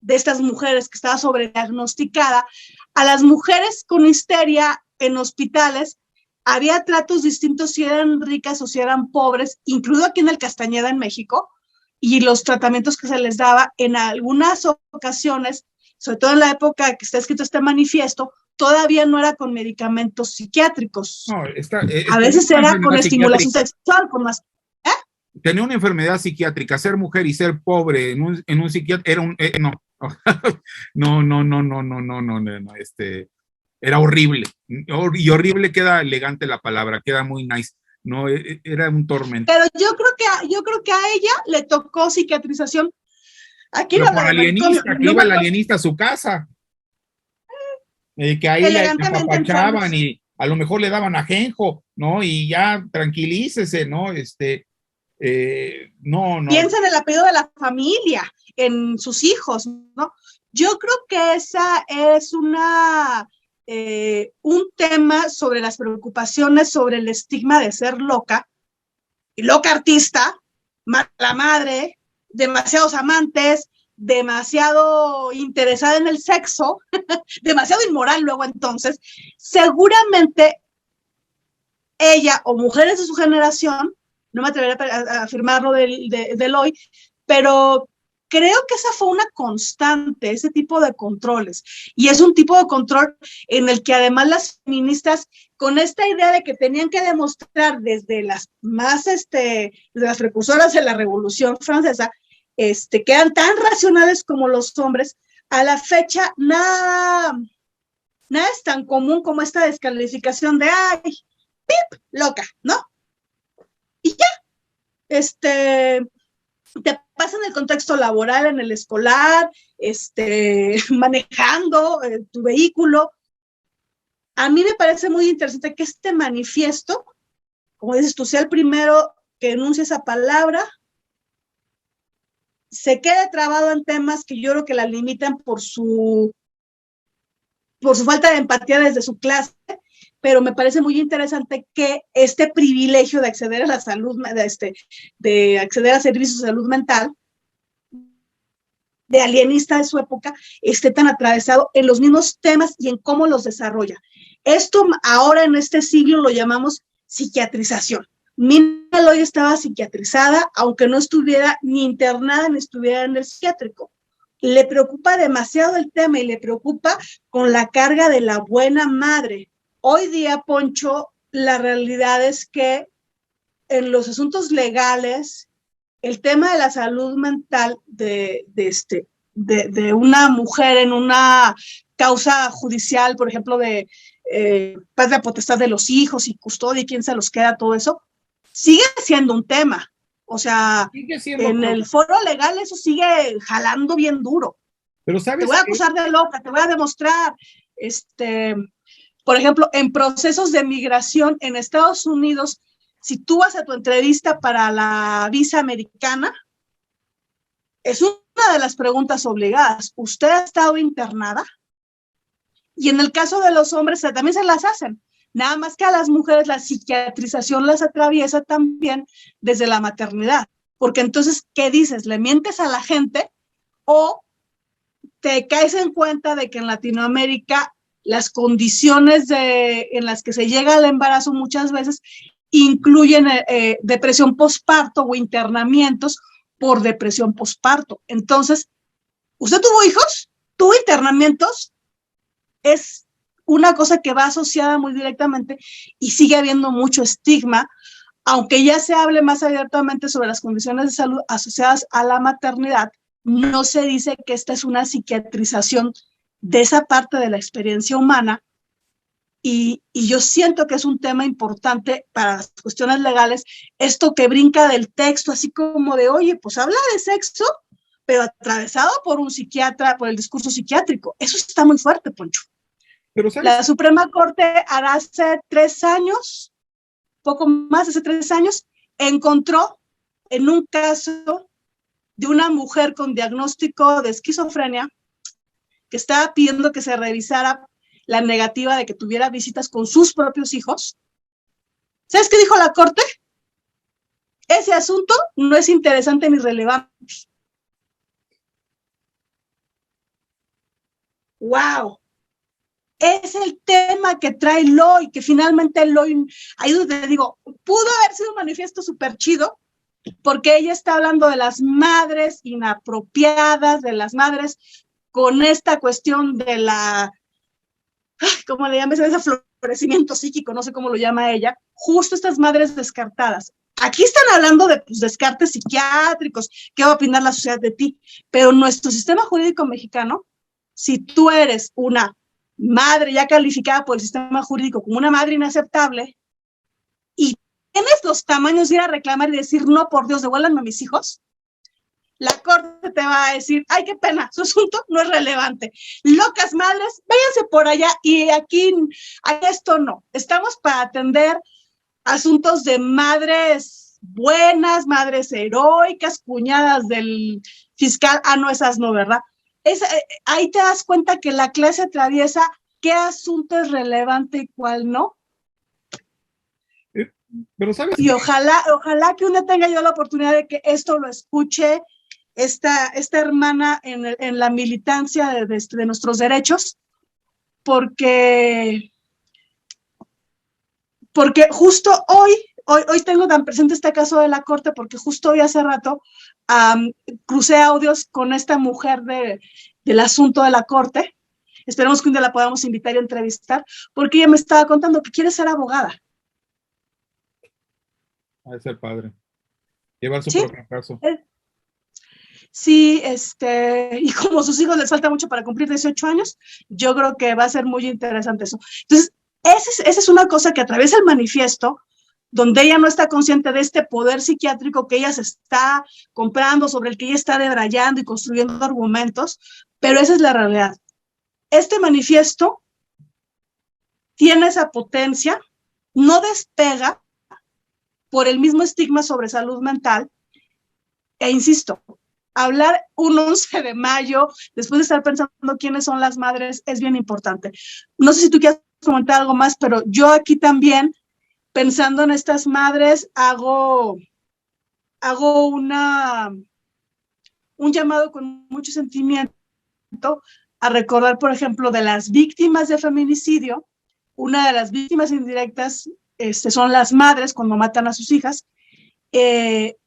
de estas mujeres que estaba sobrediagnosticada. A las mujeres con histeria en hospitales había tratos distintos si eran ricas o si eran pobres, incluido aquí en el Castañeda, en México, y los tratamientos que se les daba en algunas ocasiones, sobre todo en la época que está escrito este manifiesto, todavía no era con medicamentos psiquiátricos. No, a veces era con estimulación sexual, con más... Tenía una enfermedad psiquiátrica, ser mujer y ser pobre en un psiquiatra, era un... no. No, era horrible. Y horrible queda elegante la palabra, queda muy nice. No, era un tormento. Pero yo creo que a ella le tocó psiquiatrización. Aquí pero no por alienista, que iba el alienista a su casa. Que ahí le apapachaban y a lo mejor le daban ajenjo, ¿no? Y ya tranquilícese, ¿no? No. Piensa en el apellido de la familia, en sus hijos, ¿no? Yo creo que esa es un tema sobre las preocupaciones, sobre el estigma de ser loca, y loca artista, mala madre, demasiados amantes, demasiado interesada en el sexo, demasiado inmoral luego entonces. Seguramente ella o mujeres de su generación, no me atrevería a afirmarlo del hoy, pero creo que esa fue una constante, ese tipo de controles. Y es un tipo de control en el que además las feministas, con esta idea de que tenían que demostrar desde las más, de las precursoras de la Revolución Francesa, que eran tan racionales como los hombres, a la fecha nada es tan común como esta descalificación de, ay, pip, loca, ¿no? Y ya, te pasa en el contexto laboral, en el escolar, manejando tu vehículo. A mí me parece muy interesante que este manifiesto, como dices tú, sea el primero que enuncie esa palabra, se quede trabado en temas que yo creo que la limitan por su falta de empatía desde su clase, pero me parece muy interesante que este privilegio de acceder a la salud, de acceder a servicios de salud mental, de alienista de su época, esté tan atravesado en los mismos temas y en cómo los desarrolla. Esto ahora en este siglo lo llamamos psiquiatrización. Mina Loy estaba psiquiatrizada, aunque no estuviera ni internada ni estuviera en el psiquiátrico. Le preocupa demasiado el tema y le preocupa con la carga de la buena madre. Hoy día, Poncho, la realidad es que en los asuntos legales, el tema de la salud mental de una mujer en una causa judicial, por ejemplo, de patria potestad de los hijos y custodia y quién se los queda, todo eso, sigue siendo un tema. O sea, en el foro legal eso sigue jalando bien duro. Pero ¿sabes te voy a acusar de loca, te voy a demostrar, por ejemplo, en procesos de migración en Estados Unidos, si tú vas a tu entrevista para la visa americana, es una de las preguntas obligadas. ¿Usted ha estado internada? Y en el caso de los hombres también se las hacen. Nada más que a las mujeres la psiquiatrización las atraviesa también desde la maternidad. Porque entonces, ¿qué dices? ¿Le mientes a la gente o te caes en cuenta de que en Latinoamérica las condiciones en las que se llega al embarazo muchas veces incluyen depresión postparto o internamientos por depresión postparto? Entonces, ¿usted tuvo hijos? ¿Tuvo internamientos? Es una cosa que va asociada muy directamente y sigue habiendo mucho estigma, aunque ya se hable más abiertamente sobre las condiciones de salud asociadas a la maternidad, no se dice que esta es una psiquiatrización de esa parte de la experiencia humana y yo siento que es un tema importante para las cuestiones legales, esto que brinca del texto, así como de, oye, pues habla de sexo, pero atravesado por un psiquiatra, por el discurso psiquiátrico. Eso está muy fuerte, Poncho. Pero, ¿sabes? La Suprema Corte hará hace 3 años, poco más, hace 3 años, encontró en un caso de una mujer con diagnóstico de esquizofrenia que estaba pidiendo que se revisara la negativa de que tuviera visitas con sus propios hijos. ¿Sabes qué dijo la Corte? Ese asunto no es interesante ni relevante. ¡Wow! Es el tema que trae Loy, que finalmente Loy, ahí donde digo, pudo haber sido un manifiesto súper chido, porque ella está hablando de las madres inapropiadas, de las madres con esta cuestión de la, ¿cómo le llamas? Ese florecimiento psíquico, no sé cómo lo llama ella, justo estas madres descartadas. Aquí están hablando de pues, descartes psiquiátricos, qué va a opinar la sociedad de ti, pero nuestro sistema jurídico mexicano, si tú eres una madre ya calificada por el sistema jurídico como una madre inaceptable y tienes los tamaños de ir a reclamar y decir, no, por Dios, devuélvanme a mis hijos, la Corte te va a decir, ay, qué pena, su asunto no es relevante. Locas madres, váyanse por allá y aquí, a esto no. Estamos para atender asuntos de madres buenas, madres heroicas, cuñadas del fiscal. Ah, no, esas no, ¿verdad? Ahí te das cuenta que la clase atraviesa qué asunto es relevante y cuál no. Pero ¿sabes? Y ojalá que un día tenga yo la oportunidad de que esto lo escuche esta hermana en la militancia de nuestros derechos, porque justo hoy tengo tan presente este caso de la Corte, porque justo hoy hace rato crucé audios con esta mujer del asunto de la Corte. Esperemos que un día la podamos invitar y entrevistar, porque ella me estaba contando que quiere ser abogada. Va a ser padre. Llevar su ¿Sí? propio caso. Sí, y como a sus hijos les falta mucho para cumplir 18 años, yo creo que va a ser muy interesante eso. Entonces, esa es una cosa que atraviesa el manifiesto, donde ella no está consciente de este poder psiquiátrico que ella se está comprando, sobre el que ella está debrayando y construyendo argumentos, pero esa es la realidad. Este manifiesto tiene esa potencia, no despega por el mismo estigma sobre salud mental, e insisto, hablar un 11 de mayo, después de estar pensando quiénes son las madres, es bien importante. No sé si tú quieres comentar algo más, pero yo aquí también, pensando en estas madres, hago un llamado con mucho sentimiento a recordar, por ejemplo, de las víctimas de feminicidio. Una de las víctimas indirectas son las madres cuando matan a sus hijas.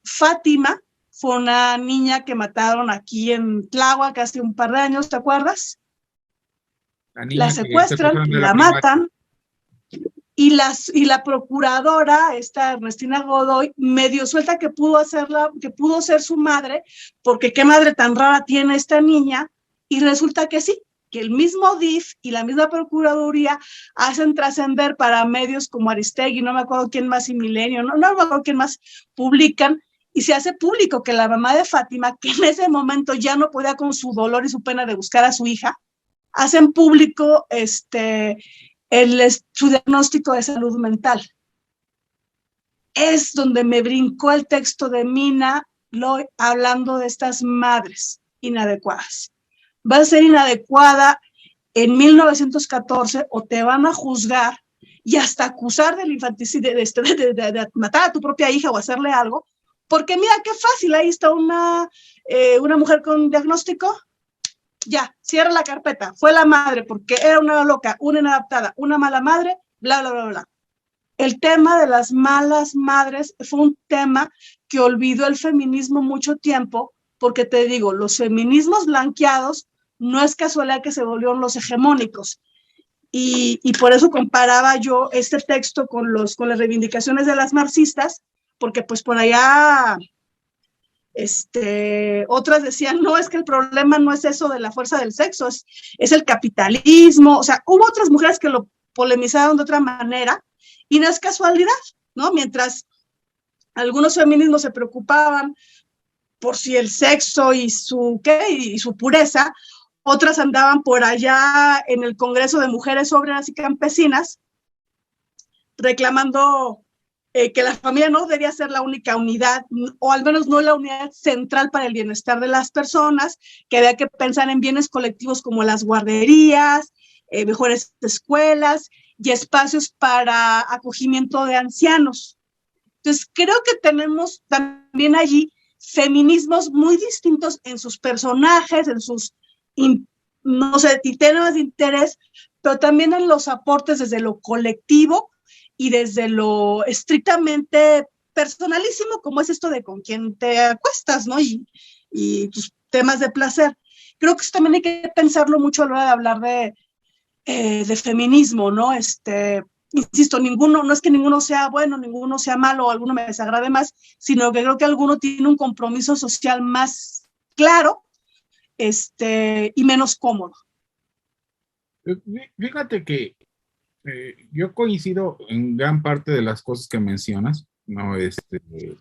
Fátima fue una niña que mataron aquí en Tláhuac hace un par de años, ¿te acuerdas? La secuestran, la matan, y la procuradora, esta Ernestina Godoy, medio suelta que pudo ser su madre, porque qué madre tan rara tiene esta niña, y resulta que sí, que el mismo DIF y la misma Procuraduría hacen trascender para medios como Aristegui, no me acuerdo quién más, y Milenio, no me acuerdo quién más, publican, y se hace público que la mamá de Fátima, que en ese momento ya no podía con su dolor y su pena de buscar a su hija, hacen público su diagnóstico de salud mental. Es donde me brincó el texto de Mina Loy hablando de estas madres inadecuadas. Va a ser inadecuada en 1914 o te van a juzgar y hasta acusar del infanticidio, de matar a tu propia hija o hacerle algo, porque mira qué fácil, ahí está una mujer con diagnóstico, ya, cierra la carpeta, fue la madre porque era una loca, una inadaptada, una mala madre, bla, bla, bla, bla. El tema de las malas madres fue un tema que olvidó el feminismo mucho tiempo, porque te digo, los feminismos blanqueados no es casualidad que se volvieron los hegemónicos. Y por eso comparaba yo este texto con las reivindicaciones de las marxistas, porque pues por allá otras decían, no, es que el problema no es eso de la fuerza del sexo, es el capitalismo. O sea, hubo otras mujeres que lo polemizaron de otra manera, y no es casualidad, ¿no? Mientras algunos feminismos se preocupaban por si el sexo y su pureza, otras andaban por allá en el Congreso de Mujeres Obreras y Campesinas reclamando que la familia no debía ser la única unidad, o al menos no la unidad central para el bienestar de las personas, que había que pensar en bienes colectivos como las guarderías, mejores escuelas y espacios para acogimiento de ancianos. Entonces, creo que tenemos también allí feminismos muy distintos en sus personajes, en sus, no sé, temas de interés, pero también en los aportes desde lo colectivo y desde lo estrictamente personalísimo, como es esto de con quién te acuestas, ¿no? Y tus temas de placer. Creo que eso también hay que pensarlo mucho a la hora de hablar de feminismo, ¿no? Insisto, no es que ninguno sea bueno, ninguno sea malo, o alguno me desagrade más, sino que creo que alguno tiene un compromiso social más claro, y menos cómodo. Fíjate que yo coincido en gran parte de las cosas que mencionas, ¿no?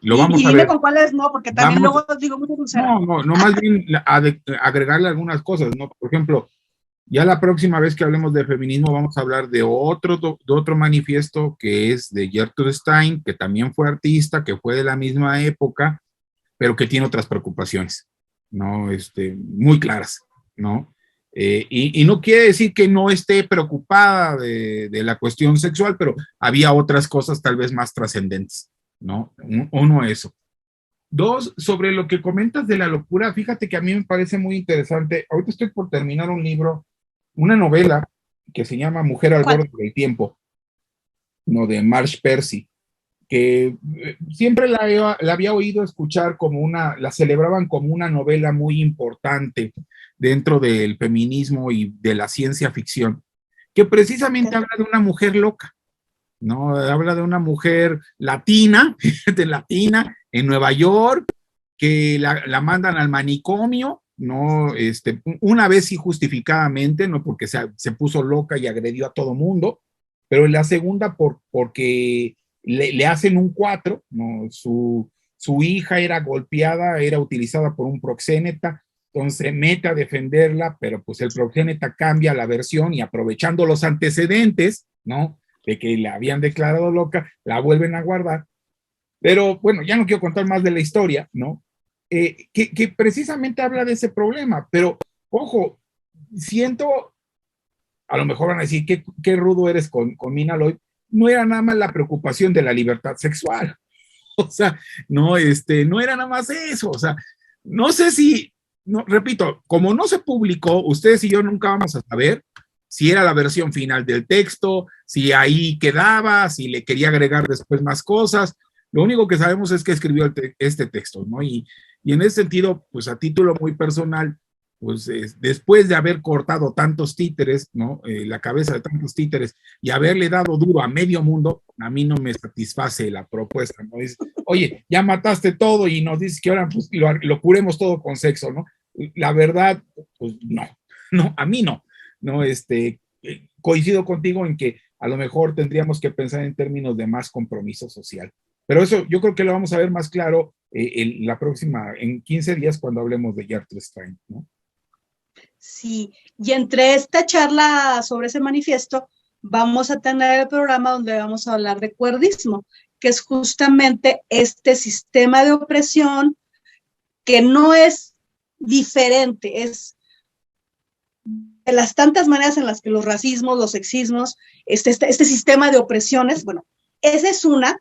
Lo vamos Y a dime ver. con cuáles no, porque también Vamos, luego digo muy sincera. no, más bien agregarle algunas cosas, ¿no? Por ejemplo, ya la próxima vez que hablemos de feminismo vamos a hablar de otro manifiesto que es de Gertrude Stein, que también fue artista, que fue de la misma época, pero que tiene otras preocupaciones, ¿no? Muy claras, ¿no? Y no quiere decir que no esté preocupada de la cuestión sexual, pero había otras cosas tal vez más trascendentes, ¿no? Uno, eso. Dos, sobre lo que comentas de la locura, fíjate que a mí me parece muy interesante. Ahorita estoy por terminar un libro, una novela que se llama Mujer al ¿Cuál? borde del tiempo, ¿no? De Marsh Percy, que siempre la había oído escuchar la celebraban como una novela muy importante dentro del feminismo y de la ciencia ficción, que precisamente Okay. habla de una mujer loca, ¿no? Habla de una mujer latina, de latina, en Nueva York, que la mandan al manicomio, ¿no? Una vez injustificadamente, no porque se puso loca y agredió a todo mundo, pero en la segunda porque le hacen un cuatro, ¿no? Su hija era golpeada, era utilizada por un proxeneta, entonces mete a defenderla, pero pues el proxeneta cambia la versión y aprovechando los antecedentes, ¿no? De que la habían declarado loca, la vuelven a guardar. Pero bueno, ya no quiero contar más de la historia, ¿no? Que precisamente habla de ese problema, pero ojo, siento, a lo mejor van a decir, qué rudo eres con Mina Lloyd, no era nada más la preocupación de la libertad sexual, o sea, no era nada más eso, o sea, no sé si, no, repito, como no se publicó, ustedes y yo nunca vamos a saber si era la versión final del texto, si ahí quedaba, si le quería agregar después más cosas. Lo único que sabemos es que escribió este texto, ¿no? Y en ese sentido, pues a título muy personal, pues después de haber cortado tantos títeres, ¿no? La cabeza de tantos títeres y haberle dado duro a medio mundo, a mí no me satisface la propuesta, ¿no? Es, oye, ya mataste todo y nos dices que ahora pues, lo curemos todo con sexo, ¿no? La verdad, pues no, no, a mí no, ¿no? Coincido contigo en que a lo mejor tendríamos que pensar en términos de más compromiso social. Pero eso yo creo que lo vamos a ver más claro en 15 días cuando hablemos de Gertrude Stein, ¿no? Sí, y entre esta charla sobre ese manifiesto, vamos a tener el programa donde vamos a hablar de cuerdismo, que es justamente este sistema de opresión que no es diferente, es de las tantas maneras en las que los racismos, los sexismos, este sistema de opresiones, bueno, esa es una,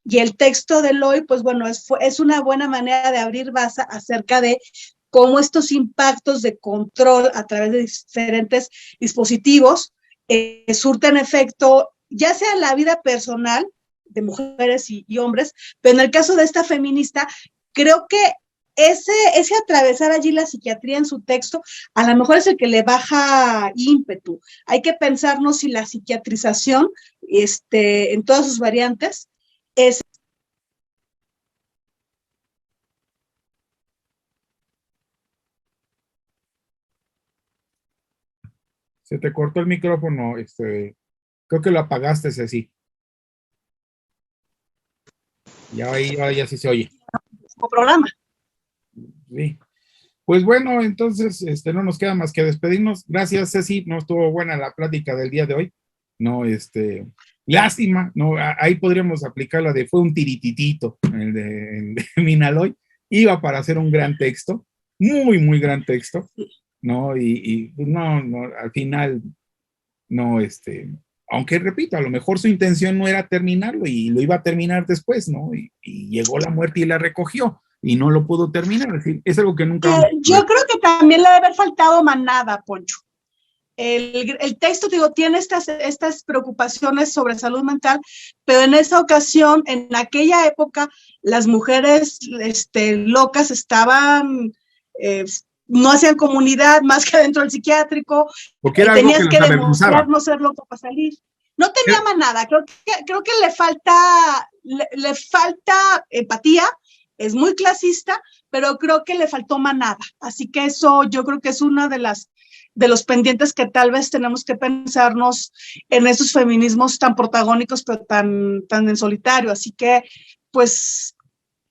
y el texto de Loy, pues bueno, es una buena manera de abrir base acerca de cómo estos impactos de control a través de diferentes dispositivos surten efecto, ya sea en la vida personal de mujeres y hombres, pero en el caso de esta feminista, creo que ese atravesar allí la psiquiatría en su texto, a lo mejor es el que le baja ímpetu. Hay que pensarnos si la psiquiatrización, en todas sus variantes, es. Se te cortó el micrófono, Creo que lo apagaste, Ceci. Ya ahí, ahora ya sí se oye. Como programa. Sí. Pues bueno, entonces no nos queda más que despedirnos. Gracias, Ceci. No estuvo buena la plática del día de hoy. No, lástima, no, ahí podríamos aplicar la de fue un tirititito, el de Minaloy. Iba para hacer un gran texto, muy, muy gran texto, ¿no? Y pues, no, no, al final, no, aunque repito, a lo mejor su intención no era terminarlo y lo iba a terminar después, ¿no? Y llegó la muerte y la recogió y no lo pudo terminar. Es decir, es algo que nunca vamos a ver. Yo creo que también le debe haber faltado manada, Poncho. El texto, digo, tiene estas preocupaciones sobre salud mental, pero en esa ocasión, en aquella época, las mujeres locas estaban, no hacían comunidad más que dentro del psiquiátrico, porque era tenías algo que demostrar no ser loco para salir. No tenía manada, creo que le falta empatía, es muy clasista, pero creo que le faltó manada. Así que eso yo creo que es una de los pendientes que tal vez tenemos que pensarnos en esos feminismos tan protagónicos, pero tan en solitario. Así que, pues,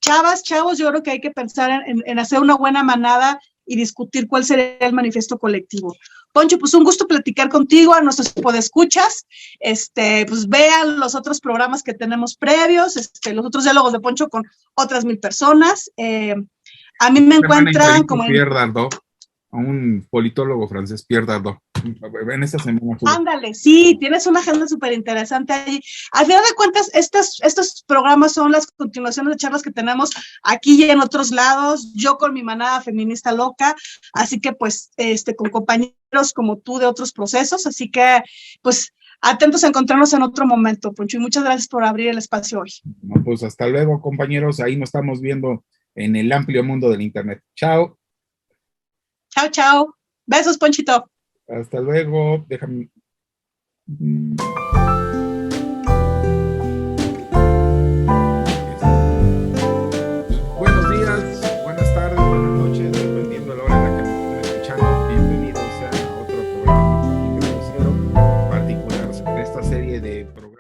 chavos, yo creo que hay que pensar en hacer una buena manada y discutir cuál sería el manifiesto colectivo. Poncho, pues un gusto platicar contigo, a nuestros podescuchas, pues vean los otros programas que tenemos previos, los otros diálogos de Poncho con otras 1000 personas. A mí me encuentran como Pierre Dardot, a un politólogo francés, Pierre Dardot. En esta semana. Ándale, sí, tienes una agenda súper interesante ahí. Al final de cuentas, estos programas son las continuaciones de charlas que tenemos aquí y en otros lados, yo con mi manada feminista loca, así que pues con compañeros como tú de otros procesos, así que pues atentos a encontrarnos en otro momento, Poncho, y muchas gracias por abrir el espacio hoy. No, pues hasta luego, compañeros, ahí nos estamos viendo en el amplio mundo del internet. Chao. Chao. Besos, Ponchito. Hasta luego. Déjame. Buenos días, buenas tardes, buenas noches, dependiendo de la hora en la que nos estén escuchando. Bienvenidos a otro programa particular sobre esta serie de programas.